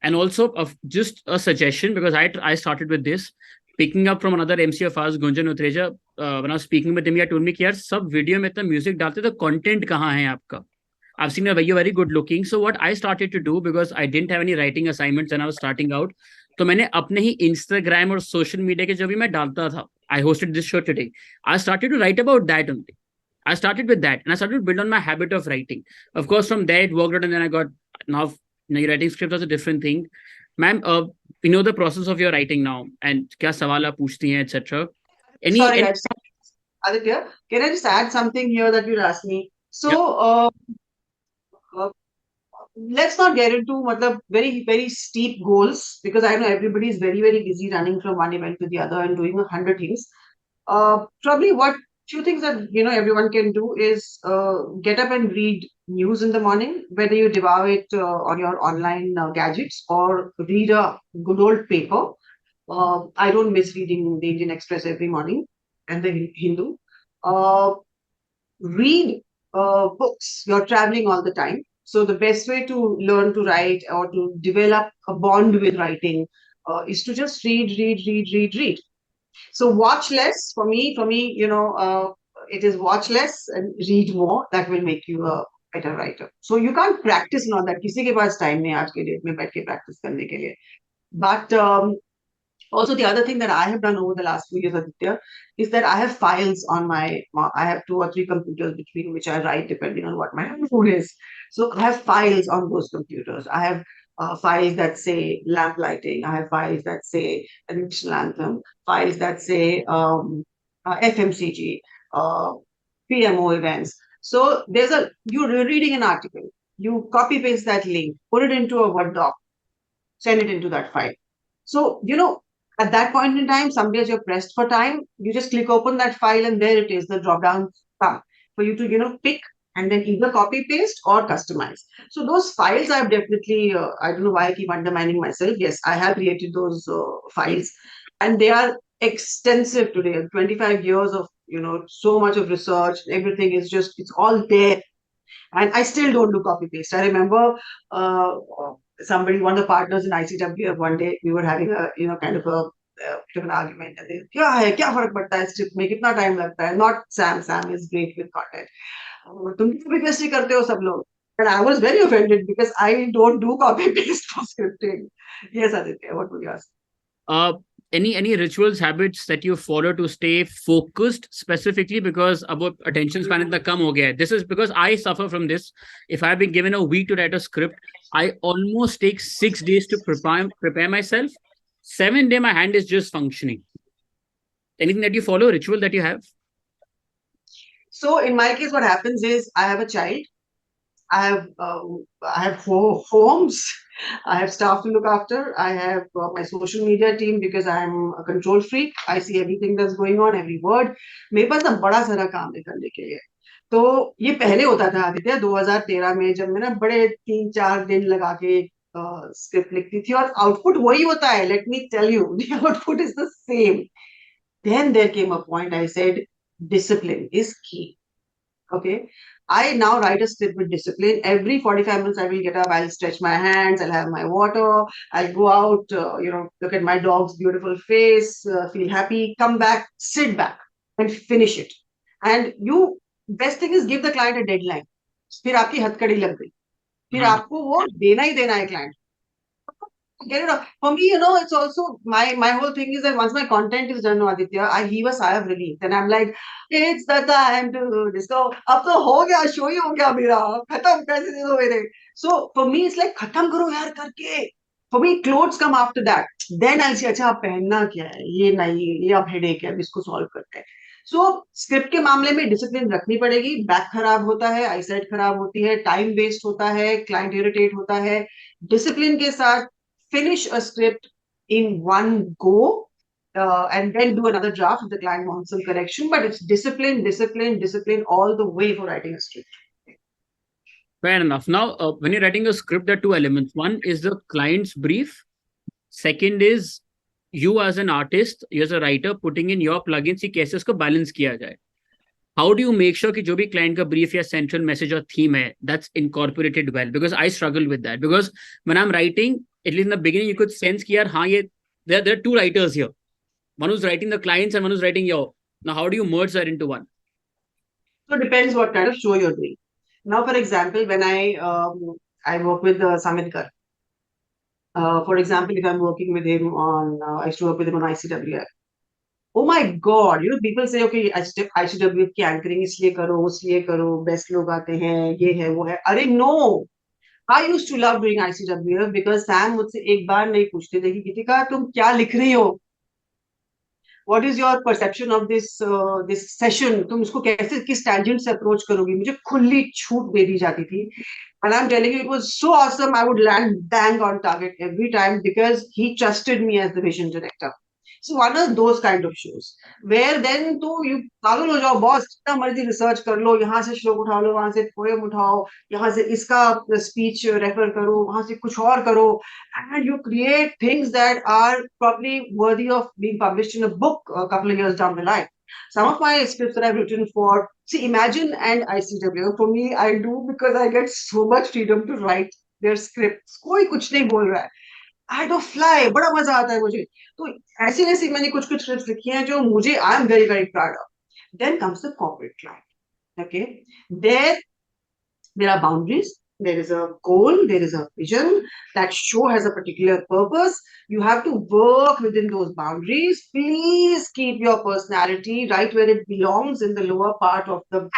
and also of just a suggestion, because I started with this, picking up from another MC of ours, Gunjan Utreja. When I was speaking with him, he told me कि यार सब video में इतना music डालते तो content कहाँ है आपका? I've seen you're very good looking. So what I started to do, because I didn't have any writing assignments when I was starting out, तो मैंने अपने ही Instagram और social media के जो भी मैं डालता था, I hosted this show today. I started to write about that only. I started with that, and I started to build on my habit of writing. Of course, from there it worked out, and then I got now writing scripts was a different thing. Ma'am, we know the process of your writing now, and क्या सवाल आप पूछती हैं, etc. Sorry, Aditya, can I just add something here that you'll ask me? So, let's not get into very, very steep goals, because I know everybody is very, very busy running from one event to the other and doing 100 things. Probably what few things that everyone can do is get up and read news in the morning, whether you devour it on your online gadgets or read a good old paper. I don't miss reading the Indian Express every morning and the Hindu. Read books. You're traveling all the time. So the best way to learn to write or to develop a bond with writing is to just read. So watch less. For me, it is watch less and read more. That will make you a better writer. So you can't practice on that. किसी के पास time नहीं आज के date में बैठ के practice करने के लिए. But also, the other thing that I have done over the last few years, Aditya, is that I have files on I have 2 or 3 computers between which I write depending on what my mood is. So I have files on those computers. I have files that say lamp lighting. I have files that say a national anthem. Files that say FMCG, PMO events. So you're reading an article. You copy paste that link, put it into a Word doc, send it into that file. So, at that point in time, some days you're pressed for time, you just click open that file and there it is, the drop down come for you to, pick and then either copy paste or customize. So those files I've definitely, I don't know why I keep undermining myself. Yes, I have created those files and they are extensive today. 25 years of, so much of research, everything is it's all there. And I still don't do copy paste. I remember one of the partners in ICW, one day we were having a kind of a bit of an argument, and they क्या फर्क पड़ता है script में कितना time लगता है. Not Sam is great with content. तुम copy paste ही करते हो सब लोग. And I was very offended because I don't do copy paste for scripting. Yes, Aditya, what would you ask? Any rituals, habits that you follow to stay focused specifically, because about attention span itna kam ho gaya hai. This is because I suffer from this. If I've been given a week to write a script, I almost take 6 days to prepare myself. 7th day, my hand is just functioning. Anything that you follow, ritual that you have? So in my case, what happens is I have a child. I have 4 homes. I have staff to look after. I have my social media team because I'm a control freak. I see everything that's going on, every word. मेरे पास ना बड़ा सारा काम है करने के लिए. तो ये पहले होता था आदित्य 2013 में जब मैं ना बड़े 3-4 दिन लगा के स्क्रिप्ट लिखती थी और आउटपुट वही होता है. Let me tell you, the output is the same. Then there came a point I said, discipline is key. Okay. I now write a script with discipline. Every 45 minutes, I will get up, I'll stretch my hands, I'll have my water, I'll go out, look at my dog's beautiful face, feel happy, come back, sit back and finish it. And best thing is give the client a deadline. फिर आपकी हथकड़ी लग गई. फिर आपको वो देना ही देना है client. Get it off. For me, it's also my whole thing is that once my content is done, Aditya, I heave a sigh of relief. And I'm like, it's the time to do this. So, ab to ho gaya, show hi ho gaya mera. Khatam kaise de do mere. So, for me, it's like, khatam karo yaar karke. For me, clothes come after that. Then I'll say, अच्छा, अब पहनना क्या है? ये नहीं, ये अब headache है, अब इसको solve करते हैं. So, स्क्रिप्ट के मामले में डिसिप्लिन रखनी पड़ेगी. बैक खराब होता है, आईसाइट खराब होती है, टाइम वेस्ट होता है, क्लाइंट इरिटेट होता है. डिसिप्लिन के साथ finish a script in one go and then do another draft if the client wants some correction. But it's discipline, discipline, discipline all the way for writing a script. Fair enough. Now, when you're writing a script, there are two elements. One is the client's brief. Second is you as an artist, you as a writer, putting in your plugins कि कैसे उसको balance किया जाए. How do you make sure कि जो भी client का brief या central message or theme है, that's incorporated well? Because I struggle with that. Because when I'm writing, at least in the beginning, you could sense कि यार हाँ ये there are two writers here. One who's writing the clients and one who's writing your. Now, how do you merge that into one? So it depends what kind of show you're doing. Now, for example, when I work with Samidkar. For example, if I'm working with him on, I used to work with him on ICWF. Oh my God, people say, okay, ICWF की anchoring इसलिए करो, best लोग आते हैं, ये है, वो है. अरे no! I used to love doing ICWF because Sam मुझसे एक बार नहीं पूछते थे कि गीतिका तुम क्या लिख रही हो? What is your perception of this session? तुम इसको कैसे किस tangent से approach करोगी? मुझे खुली छूट दे दी जाती थी. And I'm telling you, it was so awesome. I would land bang on target every time because he trusted me as the vision director. So one of those kind of shows where then तो you पागल हो जाओ boss जितना मर्जी research कर लो यहाँ से श्लोक उठा लो वहां से पोएम उठाओ यहाँ से इसका स्पीच रेफर करो वहां से कुछ और करो and you create things that are probably worthy of being published in a book a couple of years down the line. Some of my scripts that I've written for, see, Imagine and ICW, for me, I do because I get so much freedom to write their scripts. कोई कुछ नहीं बोल रहा है. I don't fly. बड़ा मजा आता है मुझे. तो ऐसी मैंने कुछ scripts लिखी हैं जो मुझे I am very, very proud of. Then comes the corporate client. Okay. There are boundaries. There is a goal, there is a vision. That show has a particular purpose. You have to work within those boundaries. Please keep your personality right where it belongs in the lower part of the map.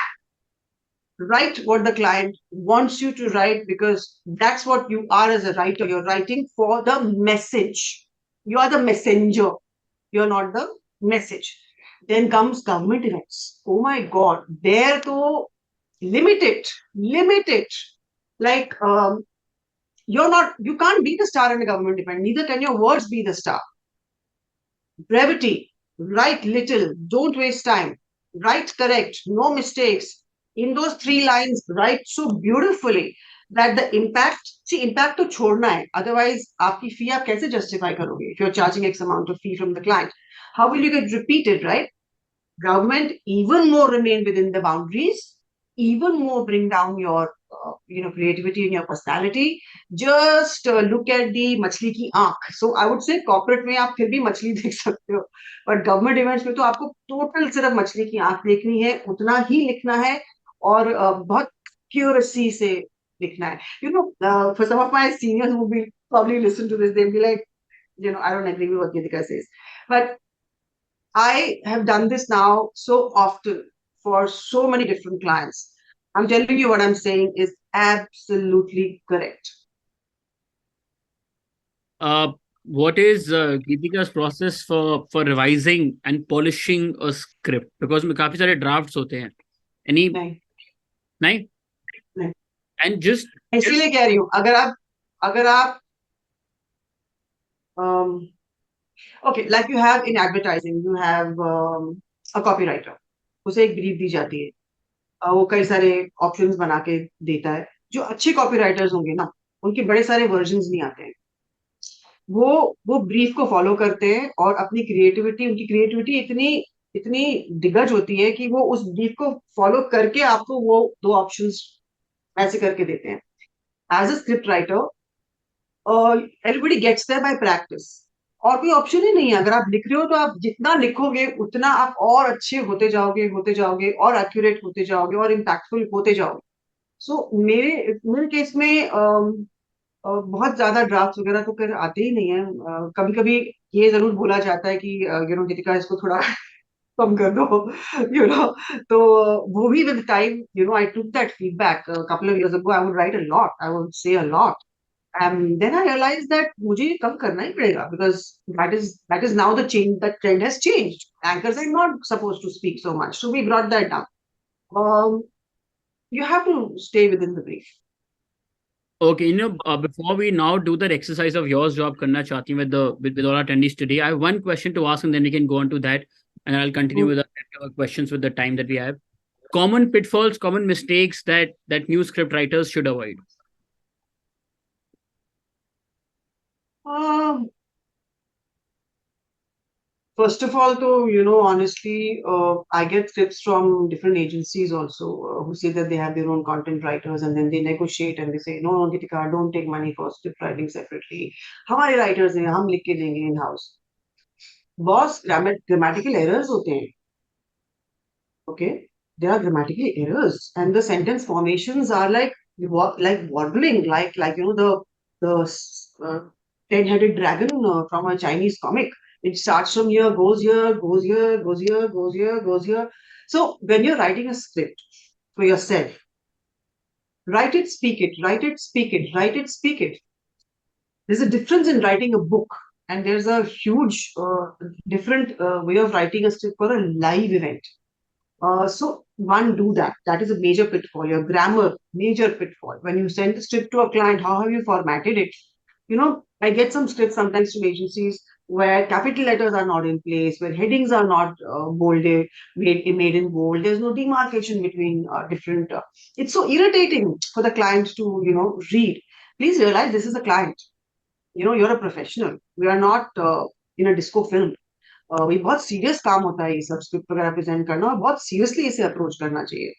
Write what the client wants you to write because that's what you are as a writer. You're writing for the message. You are the messenger. You're not the message. Then comes government events. Oh my God. There to limit it. Like, you can't be the star in a government event. Neither can your words be the star. Brevity. Write little. Don't waste time. Write correct. No mistakes. In those 3 lines, write so beautifully that the impact to छोड़ना है. Otherwise, आपकी fee आप कैसे justify करोगे? If you're charging X amount of fee from the client, how will you get repeated, right? Government even more remain within the boundaries, even more bring down your creativity and your personality. Just look at the मछली की आंख. So I would say corporate में आप फिर भी मछली देख सकते हो, but government events में तो आपको total सिर्फ मछली की आंख देखनी है, उतना ही लिखना है और बहुत accuracy से लिखना है. For some of my seniors who will probably listen to this, they'll be like, I don't agree with what Geetika says, but I have done this now so often for so many different clients. I'm telling you what I'm saying is absolutely correct. What is Geetika's process for revising and polishing a script? Because में काफी सारे drafts होते हैं. Any? नहीं. And just इसीलिए कह रही हूँ अगर आप Okay, like you have in advertising, you have a copywriter. उसे एक brief दी जाती है. वो कई सारे ऑप्शंस बना के देता है. जो अच्छे कॉपीराइटर्स होंगे ना, उनके बड़े सारे वर्जन्स नहीं आते हैं. वो ब्रीफ को फॉलो करते हैं और अपनी क्रिएटिविटी, उनकी क्रिएटिविटी इतनी इतनी दिग्गज होती है कि वो उस ब्रीफ को फॉलो करके आपको वो दो ऑप्शंस ऐसे करके देते हैं. As a script writer, everybody gets there by practice. और कोई ऑप्शन ही नहीं है. अगर आप लिख रहे हो तो आप जितना लिखोगे उतना आप और अच्छे होते जाओगे और एक्यूरेट होते जाओगे और इम्पैक्टफुल होते जाओगे. सो मेरे मेरे केस में बहुत ज्यादा ड्राफ्ट वगैरह तो फिर आते ही नहीं है. कभी कभी ये जरूर बोला जाता है कि गीतिका इसको थोड़ा कम कर दो. यू नो तो वो भी with time, I took that feedback couple of years ago. I would write a lot, I would say a lot. And then I realized that मुझे ये कम करना ही पड़ेगा, because that is now the change. That trend has changed. Anchors are not supposed to speak so much, so we brought that down. Um, you have to stay within the brief. Okay, before we now do that exercise of yours, जो आप करना चाहती हैं with all our attendees today, I have one question to ask, and then we can go on to that, and I'll continue with our questions with the time that we have. Common pitfalls, common mistakes that new script writers should avoid. First of all, though, honestly, I get scripts from different agencies also, who say that they have their own content writers, and then they negotiate and they say, no, Gitika, don't take money for script writing separately. हमारे writers हैं, हम लिख के देंगे in house. Boss, grammatical errors होते हैं. Okay, there are grammatical errors, and the sentence formations are like warbling, like the 10-headed dragon from a Chinese comic. It starts from here, goes here, goes here, goes here, goes here, goes here. So when you're writing a script for yourself, write it, speak it, write it, speak it, write it, speak it. There's a difference in writing a book, and there's a huge different way of writing a script for a live event. So one, do that. That is a major pitfall. Your grammar, major pitfall. When you send the script to a client, how have you formatted it? I get some scripts sometimes from agencies where capital letters are not in place, where headings are not bolded, made in bold. There's no demarcation between different. It's so irritating for the client to, read. Please realize this is a client. You're a professional. We are not in a disco film. ये बहुत serious काम होता है ये सब script वगैरह present करना, और बहुत सीरियसली इसे अप्रोच करना चाहिए.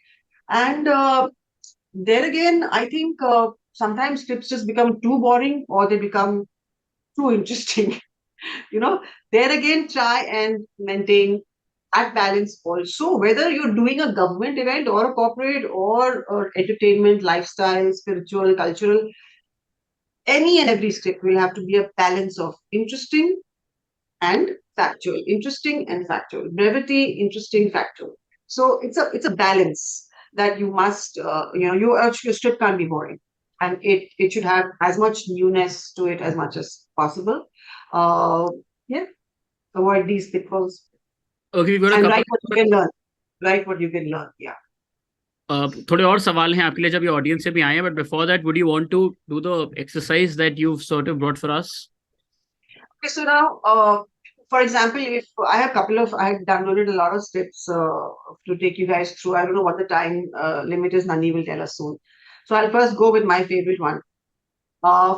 And there again I think sometimes scripts just become too boring, or they become too interesting. There again, try and maintain that balance also, whether you're doing a government event or a corporate or entertainment, lifestyle, spiritual, cultural. Any and every script will have to be a balance of interesting and factual. Interesting and factual. Brevity, interesting, factual. So it's a balance that you must, your script can't be boring. And it should have as much newness to it as much as possible. Yeah, avoid these pitfalls. Okay, we've got a And couple. write what you can learn. Write what you can learn. Yeah. थोड़े और सवाल हैं आपके लिए जब ये audience से भी आए हैं, but before that would you want to do the exercise that you sort of brought for us? Okay, so now, for example, if I have downloaded a lot of scripts to take you guys through. I don't know what the time limit is. Nani will tell us soon. So I'll first go with my favorite one.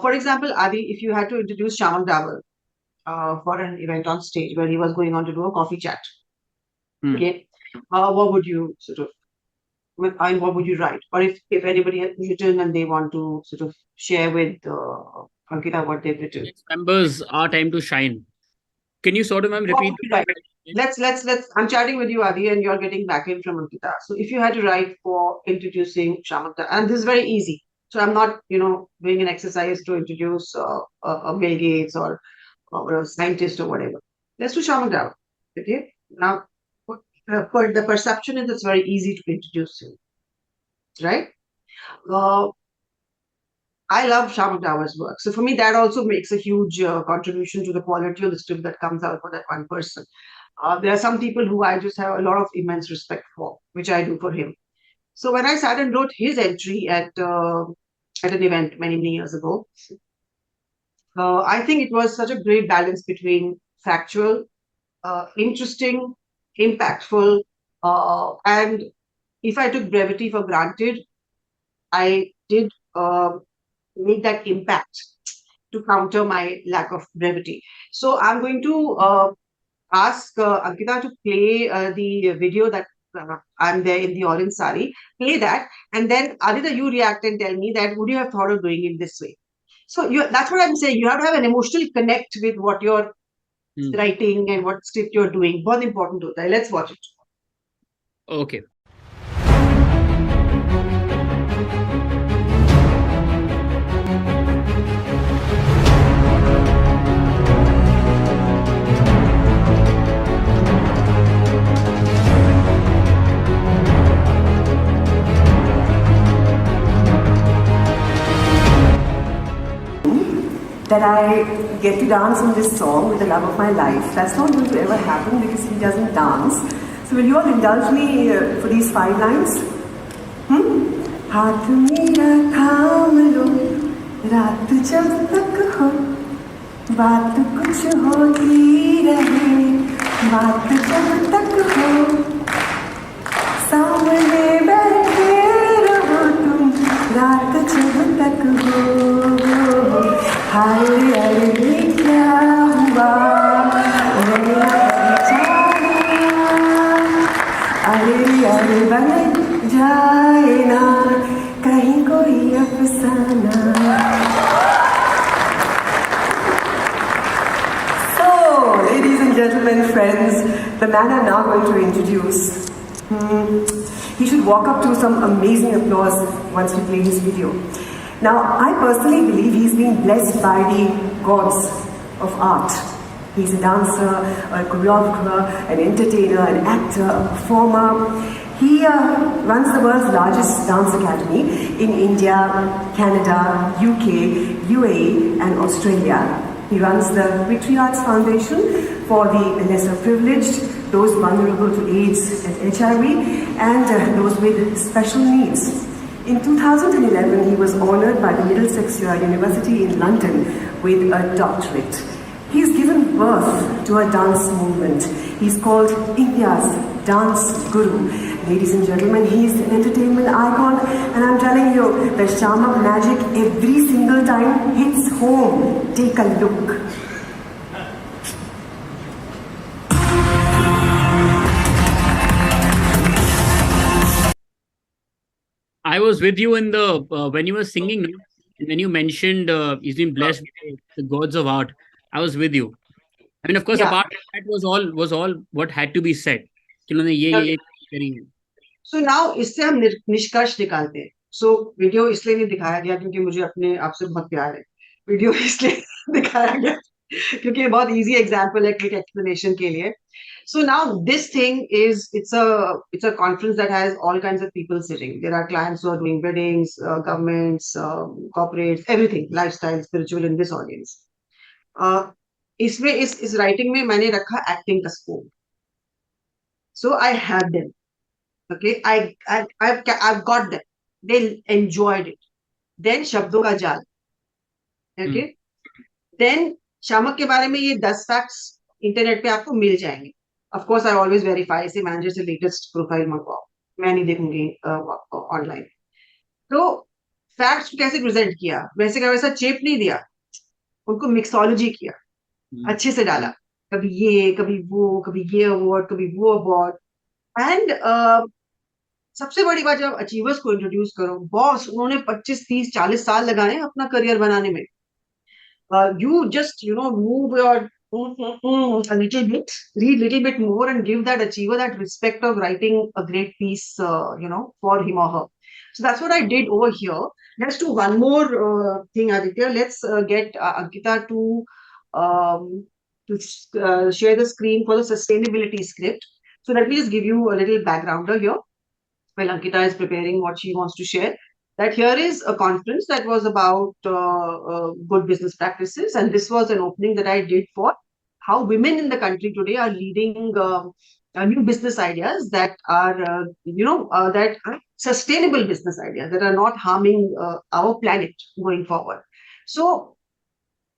For example, Adi, if you had to introduce Shaman Dabur for an event on stage where he was going on to do a coffee chat, okay, what would you what would you write? Or if anybody has written and they want to sort of share with Ankita what they've written. Members, our time to shine. Can you sort of repeat? Let's. I'm chatting with you, Adi, and you're getting back in from Ankita. So if you had to write for introducing Shamanta, and this is very easy. So I'm not, doing an exercise to introduce a Bill Gates or a scientist or whatever. Let's do Shamanta. Okay. Now, the perception is it's very easy to introduce him, right? I love Shaman Davar's work. So for me, that also makes a huge contribution to the quality of the script that comes out for that one person. There are some people who I just have a lot of immense respect for, which I do for him. So when I sat and wrote his entry at an event many years ago, I think it was such a great balance between factual, interesting, impactful, and if I took brevity for granted, I did make that impact to counter my lack of brevity. So I'm going to ask Ankita to play the video that I'm there in the orange sari. Play that, and then Aditya, you react and tell me that would you have thought of doing it this way? So that's what I'm saying. You have to have an emotional connect with what you're writing and what script you're doing. बहुत important होता है. Let's watch it. Okay. That I get to dance in this song with the love of my life. That's not going to ever happen because he doesn't dance. So will you all indulge me for these 5 lines? हाथ मेरा थाम लो रात जब तक हो बात कुछ होती रहे बात जब तक हो सामने बैठे रहो तुम रात जब तक हो हाय अरे क्या हुआ अरे बन जाए ना कहीं कोई अफसाना. So, ladies and gentlemen, friends, the man I'm now going to introduce, he should walk up to some amazing applause once we play his video. Now, I personally believe he's been blessed by the gods of art. He's a dancer, a choreographer, an entertainer, an actor, a performer. He runs the world's largest dance academy in India, Canada, UK, UAE and Australia. He runs the Victory Arts Foundation for the lesser privileged, those vulnerable to AIDS and HIV, and those with special needs. In 2011, he was honoured by the Middlesex University in London with a doctorate. He's given birth to a dance movement. He's called India's dance guru. Ladies and gentlemen, he's an entertainment icon, and I'm telling you, the Shamak magic every single time hits home. Take a look. I was with you in the when you were singing, when you mentioned he's been blessed by the gods of art. I was with you. I mean, of course, apart from that was all what had to be said. So now इससे हम निष्कर्ष निकालते हैं. So video इसलिए नहीं दिखाया गया क्योंकि मुझे अपने आप से बहुत प्यार है. वीडियो इसलिए दिखाया गया क्योंकि बहुत easy example है quick explanation के लिए. So now this thing is it's a conference that has all kinds of people sitting. There are clients who are doing weddings, governments, corporates, everything, lifestyle, spiritual in this audience. इसमें इस writing में मैंने रखा acting का scope. So I have them. Okay, I've got them. They enjoyed it. Then शब्दों का जाल. Okay. Then शामक के बारे में ये 10 facts इंटरनेट पे आपको मिल जाएंगे. Of course, I always verify. इसे मैनेजर से लेटेस्ट प्रोफाइल मंगवाओ. मैं नहीं देखूंगी ऑनलाइन. तो फैक्ट्स कैसे प्रेजेंट किया? वैसे का वैसा चेप नहीं दिया. उनको मिक्सोलॉजी किया. अच्छे से डाला. कभी ये, कभी वो, कभी ये अवार्ड, कभी वो अवार्ड. एंड सबसे बड़ी बात जब अचीवर्स को इंट्रोड्यूस करो, बॉस उन्होंने 25, 30, 40 साल लगाए अपना करियर बनाने में. You just move your a little bit, read little bit more, and give that achiever that respect of writing a great piece, for him or her. So that's what I did over here. Let's do one more thing, Aditya. Let's get Ankita to share the screen for the sustainability script. So let me just give you a little backgrounder here. While Ankita is preparing what she wants to share, that here is a conference that was about good business practices, and this was an opening that I did for how women in the country today are leading new business ideas that are, that are sustainable business ideas that are not harming our planet going forward. So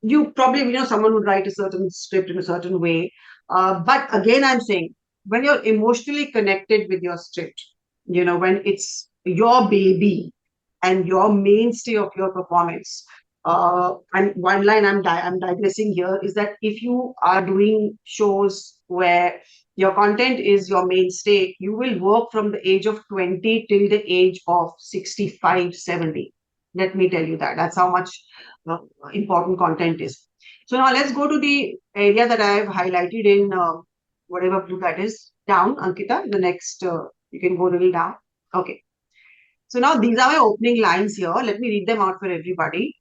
you probably, someone would write a certain script in a certain way. But again, I'm saying, when you're emotionally connected with your script, when it's your baby and your mainstay of your performance. And one line I'm digressing here is that if you are doing shows where your content is your mainstay, you will work from the age of 20 till the age of 65, 70. Let me tell you that. That's how much important content is. So now let's go to the area that I have highlighted in whatever blue that is. Down, Ankita, the next, you can go a little down. Okay. So now these are my opening lines here. Let me read them out for everybody.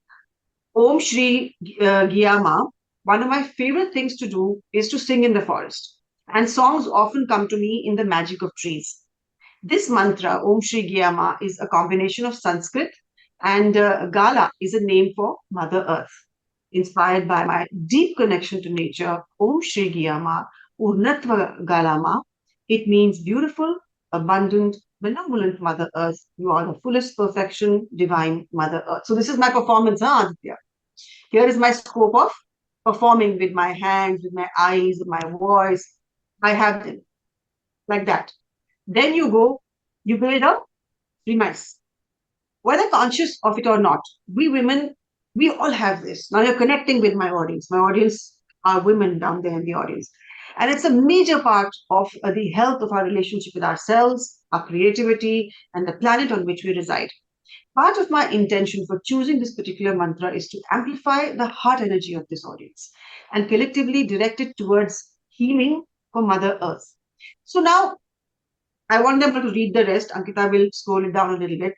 Om Shri Giyama. One of my favorite things to do is to sing in the forest. And songs often come to me in the magic of trees. This mantra, Om Shri Giyama, is a combination of Sanskrit and Gala is a name for Mother Earth. Inspired by my deep connection to nature, Om Shri Giyama, Urnatva Galama, it means beautiful, abundant, benevolent Mother Earth. You are the fullest perfection, divine Mother Earth. So this is my performance, Aditya. Here is my scope of performing with my hands, with my eyes, with my voice. I have them like that. Then you build a premise. Whether conscious of it or not, we women, we all have this. Now you're connecting with my audience. My audience are women down there in the audience. And it's a major part of the health of our relationship with ourselves, our creativity, and the planet on which we reside. Part of my intention for choosing this particular mantra is to amplify the heart energy of this audience and collectively direct it towards healing for Mother Earth. So now I want them to read the rest. Ankita will scroll it down a little bit.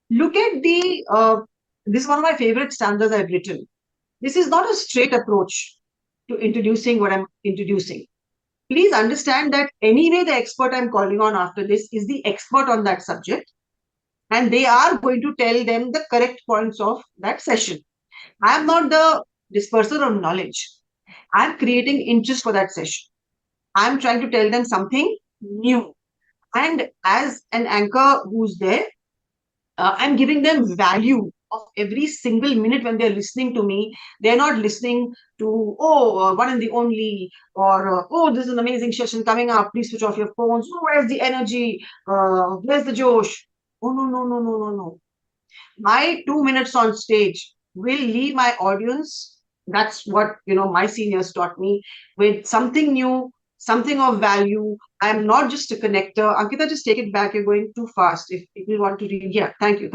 Look at this is one of my favorite stanzas I've written. This is not a straight approach to introducing what I'm introducing. Please understand that anyway, the expert I'm calling on after this is the expert on that subject. And they are going to tell them the correct points of that session. I am not the disperser of knowledge. I'm creating interest for that session. I'm trying to tell them something new. And as an anchor who's there, I'm giving them value of every single minute when they're listening to me. They're not listening to, one and the only, or, this is an amazing session coming up. Please switch off your phones. Oh, where's the energy? Where's the Josh? Oh, no. My 2 minutes on stage will leave my audience. That's what, my seniors taught me, with something new, something of value. I am not just a connector. Ankita, just take it back. You're going too fast. If people want to read, yeah, thank you.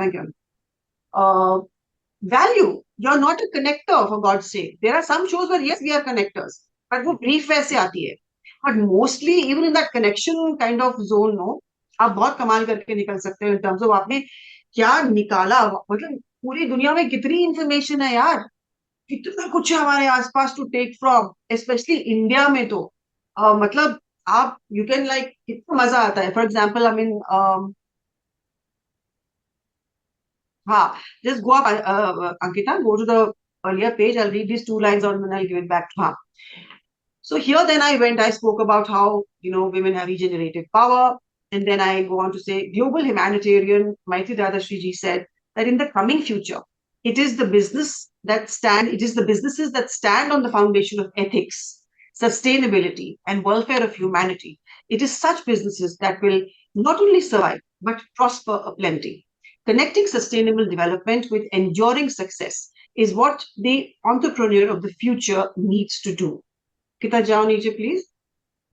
Value. You're not a connector, for God's sake. There are some shows where, yes, we are connectors, but वो brief वैसे आती है. But mostly, even in that connection kind of zone, no, आप बहुत कमाल करके निकल सकते हो in terms of आपने क्या निकाला. मतलब पूरी दुनिया में कितनी इंफॉर्मेशन है यार, कितना कुछ है हमारे आसपास to take from, specially India में तो मतलब आप यू कैन लाइक कितना मजा आता है. फॉर एग्जाम्पल आई मीन हाँ, just go up, Ankita, go to the earlier page. I'll read these 2 lines on and I'll give it back to her. So here then I spoke about how, women have regenerative power. And then I go on to say, global humanitarian Maitri Dadashri ji said that in the coming future, it is the businesses that stand on the foundation of ethics, sustainability, and welfare of humanity. It is such businesses that will not only survive, but prosper aplenty. Connecting sustainable development with enduring success is what the entrepreneur of the future needs to do. Kita jao niche, please.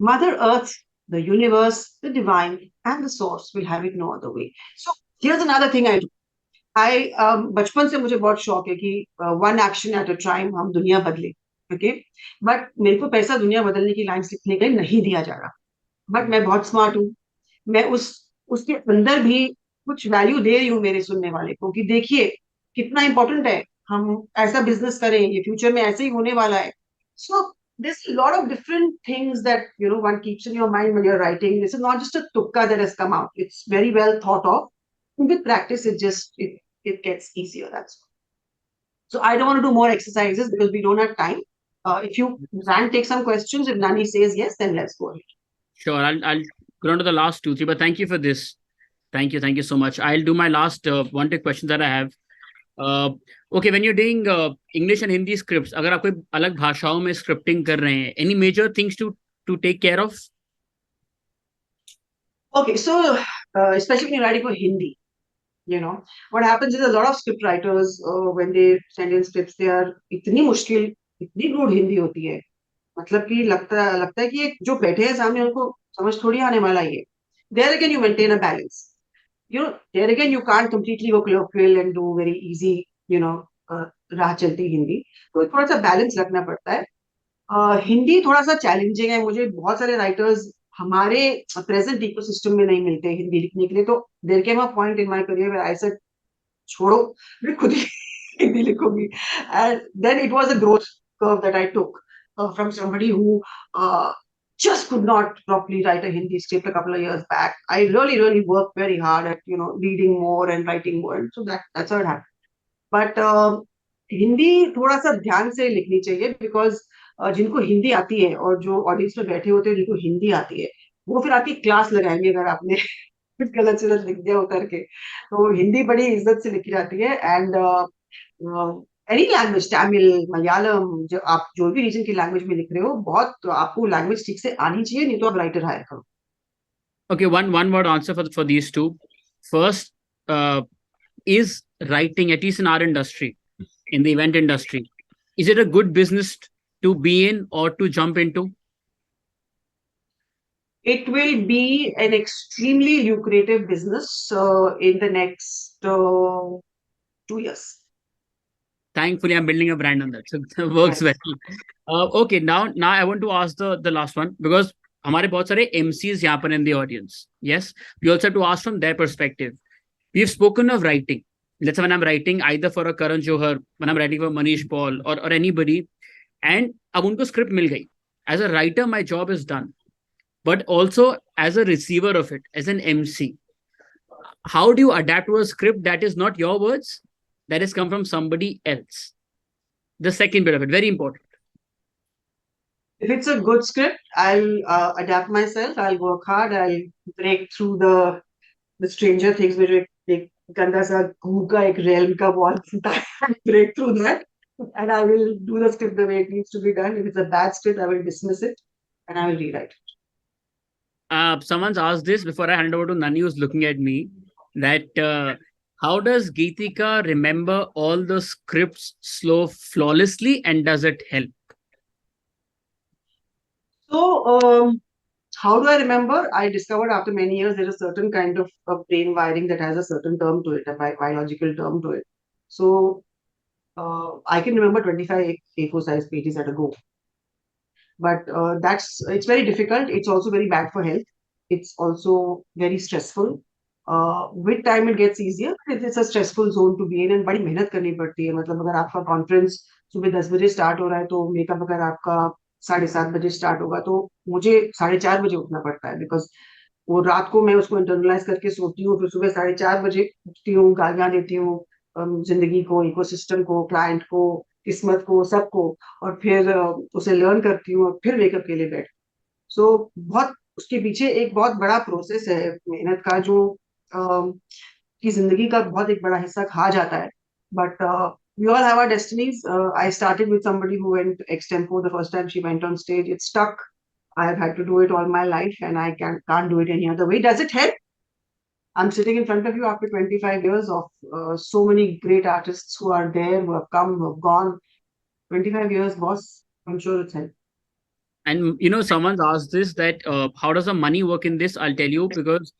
Mother Earth, the universe, the divine, and the source will have it no other way. So here's another thing I do. बचपन से मुझे बहुत शौक है कि one action at a time हम दुनिया बदले. Okay, but मेरे को पैसा दुनिया बदलने की लाइन लिखने के लिए नहीं दिया जा रहा. But मैं बहुत स्मार्ट हूँ. मैं उसके अंदर भी कुछ वैल्यू दे रही हूँ मेरे सुनने वाले को कि देखिए कितना इंपॉर्टेंट है हम ऐसा बिजनेस करें, ये फ्यूचर में ऐसे ही होने वाला है. So there's a lot of different things that one keeps in your mind when you're writing. This is not just a tukka that has come out. It's very well thought of. With practice, it gets easier. That's all. So I don't want to do more exercises because we don't have time. If you Zan take some questions, if Nani says yes, then let's go ahead. Sure, I'll go on to the last 2-3. But thank you for this. Thank you so much. I'll do my last one-take question that I have. Okay, when you're doing English and Hindi scripts, अगर आप कोई अलग भाषाओं में scripting कर रहे हैं, any major things to take care of? Okay, so especially when you're writing for Hindi, what happens is a lot of script writers, when they send in scripts, they are इतनी मुश्किल, इतनी crude Hindi होती है, मतलब कि लगता है कि जो बैठे हैं सामने उनको समझ थोड़ी आने वाला है ये. There again, you maintain a balance. There again, you can't completely go colloquial and do very easy, राह चलती हिंदी. तो थोड़ा सा बैलेंस रखना पड़ता है. हिंदी थोड़ा सा चैलेंजिंग है. मुझे बहुत सारे राइटर्स हमारे प्रेजेंट इकोसिस्टम में नहीं मिलते हिंदी लिखने के लिए. तो there came a point in my career where I said छोड़ो, मैं खुद ही हिंदी लिखूंगी. And then it was a growth curve that I took from somebody who just could not properly write a Hindi script a couple of years back. I really worked very hard at reading more and writing more, and so that's how it happened. But Hindi थोड़ा सा ध्यान से लिखनी चाहिए, because जिनको हिंदी आती है और जो ऑडियंस में बैठे होते हैं जिनको हिंदी आती है, वो फिर आपकी क्लास लगाएंगे अगर आपने गलत से लिख दिया उतर के. तो हिंदी बड़ी इज्जत से लिखी जाती है. And any language, Tamil, Malayalam, आप जो भी रीजन की लैंग्वेज में लिख रहे हो, बहुत आपको लैंग्वेज ठीक से आनी चाहिए, नहीं तो आप राइटर हायर करो. Okay, one word answer for these two. First, is writing, at least in our industry, in the event industry, is it a good business to be in or to jump into? It will be an extremely lucrative business in the next 2 years. Thankfully, I'm building a brand on that, so it works well. Okay, now I want to ask the last one, because हमारे बहुत सारे MCs यहाँ पर in the audience. Yes, we also have to ask from their perspective. We've spoken of writing. Let's say when I'm writing either for a Karan Johar, when I'm writing for Manish Paul or anybody, and अब उनको script मिल गई. As a writer, my job is done. But also as a receiver of it, as an MC, how do you adapt to a script that is not your words, that has come from somebody else? The second bit of it, very important. If it's a good script, I'll adapt myself. I'll work hard. I'll break through the stranger things, which एक गंदा सा गू का एक realm का wall होता है. Break through that, and I will do the script the way it needs to be done. If it's a bad script, I will dismiss it and I will rewrite it. Someone's asked this before I hand over to Nani, who's looking at me, that how does Geetika remember all the scripts flawlessly, and does it help? So, how do I remember? I discovered after many years there is a certain kind of brain wiring that has a certain term to it, a biological term to it. So, I can remember 25 A4 size pages at a go. But it's very difficult. It's also very bad for health. It's also very stressful. With time it gets easier, but it's a stressful zone to be in, and बड़ी मेहनत करनी पड़ती है. मतलब अगर आपका conference सुबह 10 बजे स्टार्ट हो रहा है, तो मेकअप अगर आपका 7:30 बजे स्टार्ट होगा, तो मुझे 4:30 बजे उठना पड़ता है, बिकॉज वो रात को मैं उसको इंटरनलाइज करके सोती हूँ, फिर सुबह 4:30 बजे उठती हूँ, गालियां देती हूँ जिंदगी को, इकोसिस्टम को, क्लाइंट को, किस्मत को, सबको, और फिर उसे लर्न करती हूँ और फिर मेकअप के लिए बैठ. सो बहुत उसके पीछे एक बहुत बड़ा प्रोसेस है मेहनत का, जो की जिंदगी का बहुत एक बड़ा हिस्सा खा जाता है. But we all have our destinies. I started with somebody who went extempo the first time she went on stage. It stuck. I have had to do it all my life, and I can't do it any other way. Does it help? I'm sitting in front of you after 25 years of so many great artists who are there, who have come, who have gone. 25 years, boss. I'm sure it's helped. And someone's asked this, that how does the money work in this? I'll tell you, because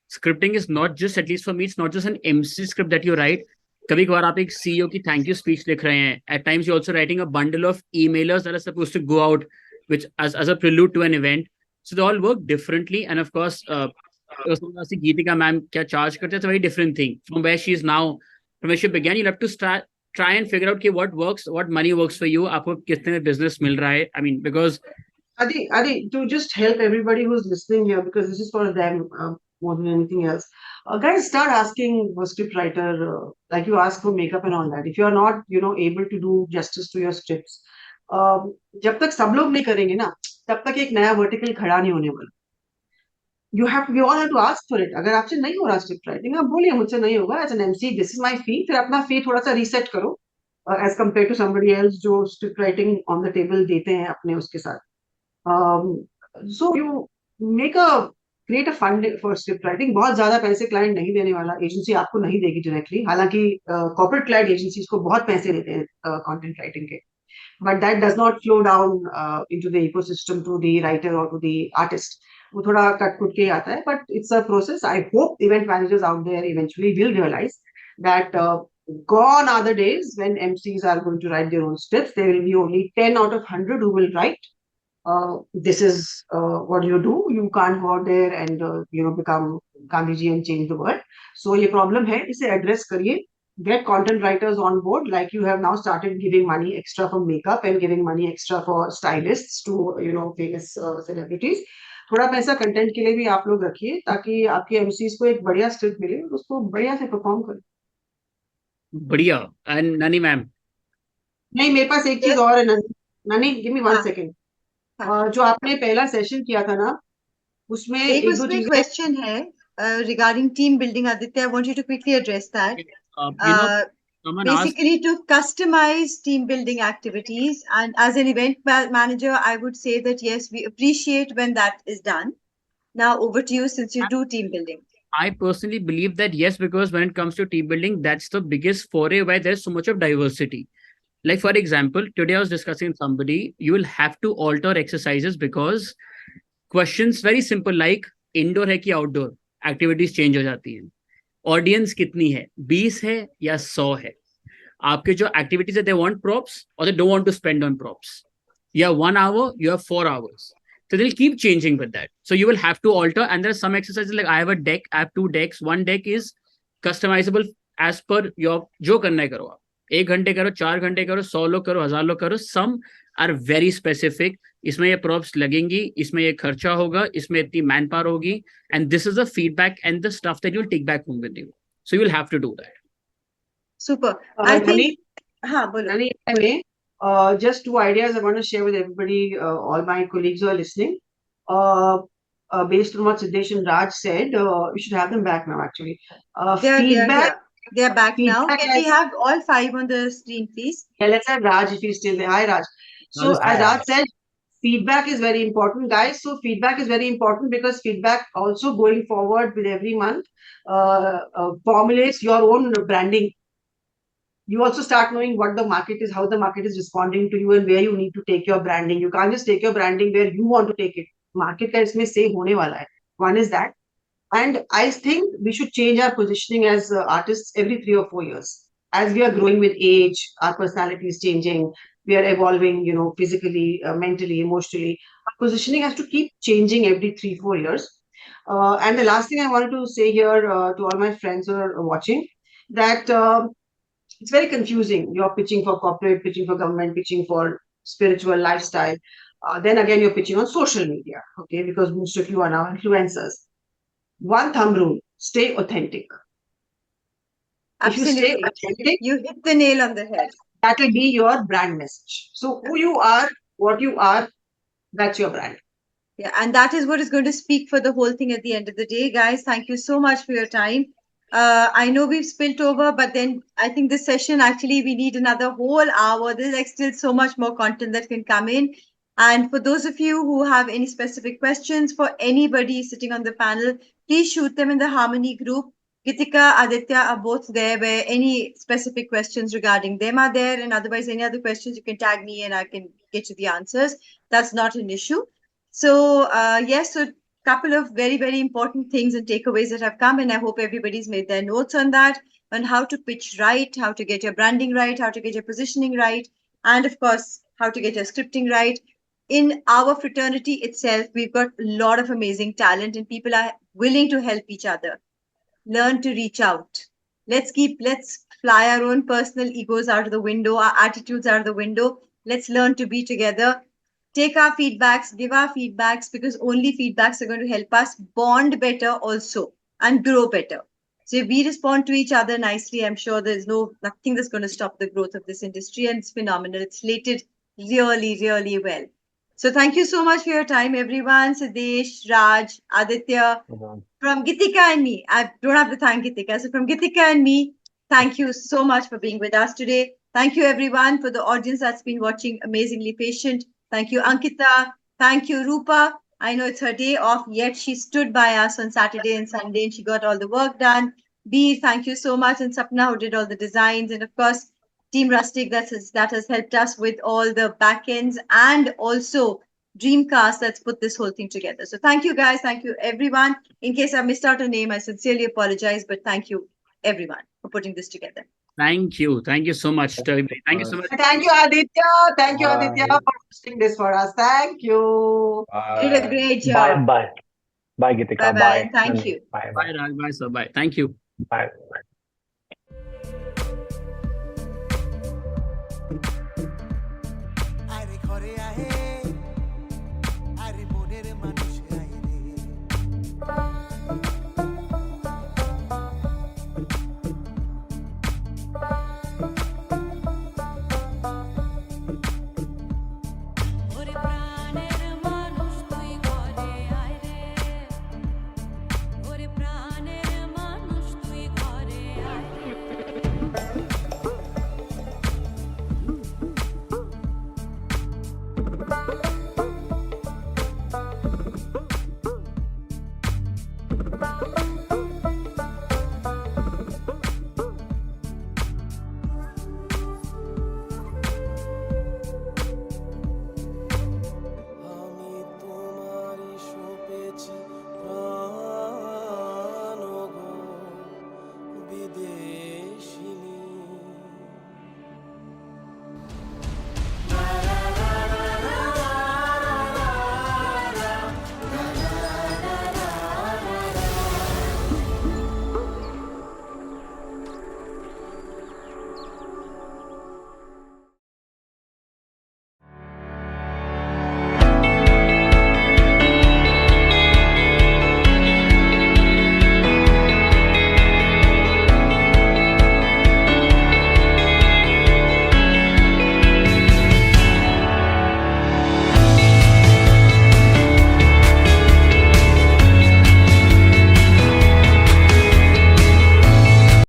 scripting is not just, at least for me, it's not just an MC script that you write. कभी कभार आप एक CEO की thank you speech लिख रहे हैं. At times you're also writing a bundle of emailers that are supposed to go out, which as a prelude to an event. So they all work differently. And of course, Geetika ma'am क्या charge करते हैं, it's a very different thing from where she is now, from where she began. You'll have to try and figure out what works, what money works for you. आपको कितने business मिल रहा है. I mean, because Adi, to just help everybody who's listening here, because this is for them more than anything else. Guys, start asking a script writer, like you ask for makeup and all that. If you are not, able to do justice to your scripts, जब तक सब लोग नहीं करेंगे ना, तब तक एक नया वर्टिकल खड़ा नहीं होने वाला. we all have to ask for it. अगर आपसे नहीं हो रहा स्क्रिप्ट राइटिंग, आप बोलिए मुझसे नहीं होगा, as an MC this is my fee, फिर अपना फी थोड़ा सा रीसेट करो as compare to somebody else जो script writing on the table देते हैं अपने उसके साथ. So you make a create a fund for script writing. बहुत ज्यादा पैसे क्लाइंट नहीं देने वाला, एजेंसी आपको नहीं देगी डायरेक्टली, हालांकि कॉर्पोरेट क्लाइंट एजेंसीज को बहुत पैसे देते हैं कंटेंट राइटिंग के, but that does not flow down into the ecosystem to the writer or to the artist. वो थोड़ा कट कुट के आता है, but it's a process. I hope event managers out there eventually will realize that gone are the days when MCs are going to write their own scripts. There will be only 10 out of 100 who will write. This is what you do. You can't go out there and become Gandhi ji and change the world. So ये problem है, इसे address करिए. Get content writers on board, like you have now started giving money extra for makeup and giving money extra for stylists to famous celebrities. थोड़ा पैसा content के लिए भी आप लोग रखिए, ताकि आपके एमसीज को एक बढ़िया स्क्रिप्ट मिले और उसको बढ़िया से परफॉर्म करें. बढ़िया. एंड ननी मैम, नहीं, मेरे पास एक चीज और है. ननी, गिव मी 1 सेकेंड. जो आपने पहला सेशन किया था ना, उसमें एक दो चीजें क्वेश्चन है regarding team building. Aditya, I want you to quickly address that. someone asked, Basically, to customize team building activities, and as an event manager, I would say that yes, we appreciate when that is done. Now over to you, since you do team building. I personally believe that yes, because when it comes to team building, that's the biggest foray where there's so much of diversity. Like for example, today I was discussing with somebody, you will have to alter exercises because questions very simple like indoor है कि outdoor, activities change हो जाती हैं. Audience कितनी है, 20 है या 100 है. आपके जो activities है, they want props or they don't want to spend on props. You have 1 hour, you have 4 hours. So they'll keep changing with that. So you will have to alter. And there are some exercises like I have a deck, I have 2 decks. One deck is customizable as per your जो करना है करो आप. 1 घंटे करो, 4 घंटे करो, 100 लोग करो, 1000 लोग करो. Some are very specific. इसमें ये props लगेंगी, इसमें ये खर्चा होगा, इसमें इतनी manpower होगी. And this is the feedback and the stuff that you'll take back home with you. So you will have to do that. Super. I think. Nani, just 2 ideas I want to share with everybody, all my colleagues who are listening. Based on what Siddesh and Raj said, we should have them back now, actually. They're back now. Can we have all 5 on the screen, please? Yeah, let's have Raj if he's still there. Hi, Raj. So, as Raj said, feedback is very important, guys. So, feedback is very important because feedback also going forward with every month formulates your own branding. You also start knowing what the market is, how the market is responding to you, and where you need to take your branding. You can't just take your branding where you want to take it. Market ka isme say hone wala hai. One is that. And I think we should change our positioning as artists every 3 or 4 years. As we are growing with age, our personality is changing. We are evolving, physically, mentally, emotionally. Our positioning has to keep changing every 3-4 years. And the last thing I wanted to say here to all my friends who are watching, that it's very confusing. You're pitching for corporate, pitching for government, pitching for spiritual lifestyle. Then again, you're pitching on social media, okay? Because most of you are now influencers. One thumb rule: stay authentic. Absolutely. If you stay authentic, you hit the nail on the head. That will be your brand message. So who you are, what you are, that's your brand. Yeah, and that is what is going to speak for the whole thing at the end of the day. Guys, thank you so much for your time. I know we've spilt over, but then I think this session, actually, we need another whole hour. There's like still so much more content that can come in. And for those of you who have any specific questions for anybody sitting on the panel, please shoot them in the Harmony group. Gitika, Aditya are both there, where any specific questions regarding them are there. And otherwise, any other questions, you can tag me and I can get you the answers. That's not an issue. So, yes, so couple of very, very important things and takeaways that have come, and I hope everybody's made their notes on that, on how to pitch right, how to get your branding right, how to get your positioning right, and of course, how to get your scripting right. In our fraternity itself, we've got a lot of amazing talent and people are willing to help each other. Learn to reach out. Let's fly our own personal egos out of the window, our attitudes out of the window. Let's learn to be together. Take our feedbacks, give our feedbacks, because only feedbacks are going to help us bond better also and grow better. So if we respond to each other nicely, I'm sure there's nothing that's going to stop the growth of this industry, and it's phenomenal. It's slated really, really well. So thank you so much for your time, everyone. Siddesh, Raj, Aditya, from Gitika and me. I don't have to thank Gitika. So from Gitika and me, thank you so much for being with us today. Thank you, everyone, for the audience that's been watching, amazingly patient. Thank you, Ankita. Thank you, Rupa. I know it's her day off, yet she stood by us on Saturday and Sunday and she got all the work done. B, thank you so much. And Sapna, who did all the designs. And of course, Team Rustic that has helped us with all the backends, and also Dreamcast that's put this whole thing together. So thank you guys, thank you everyone. In case I missed out a name, I sincerely apologize, but thank you everyone for putting this together. Thank you so much to everybody. Thank you so much. Thank you, Aditya. Thank you, Aditya, for hosting this for us. Thank you. You did a great job. Bye, Gitika. Bye. Bye. Thank you. Bye. Bye, Raj. Bye, sir. Bye. Thank you. Bye. আরে ঘরে আহে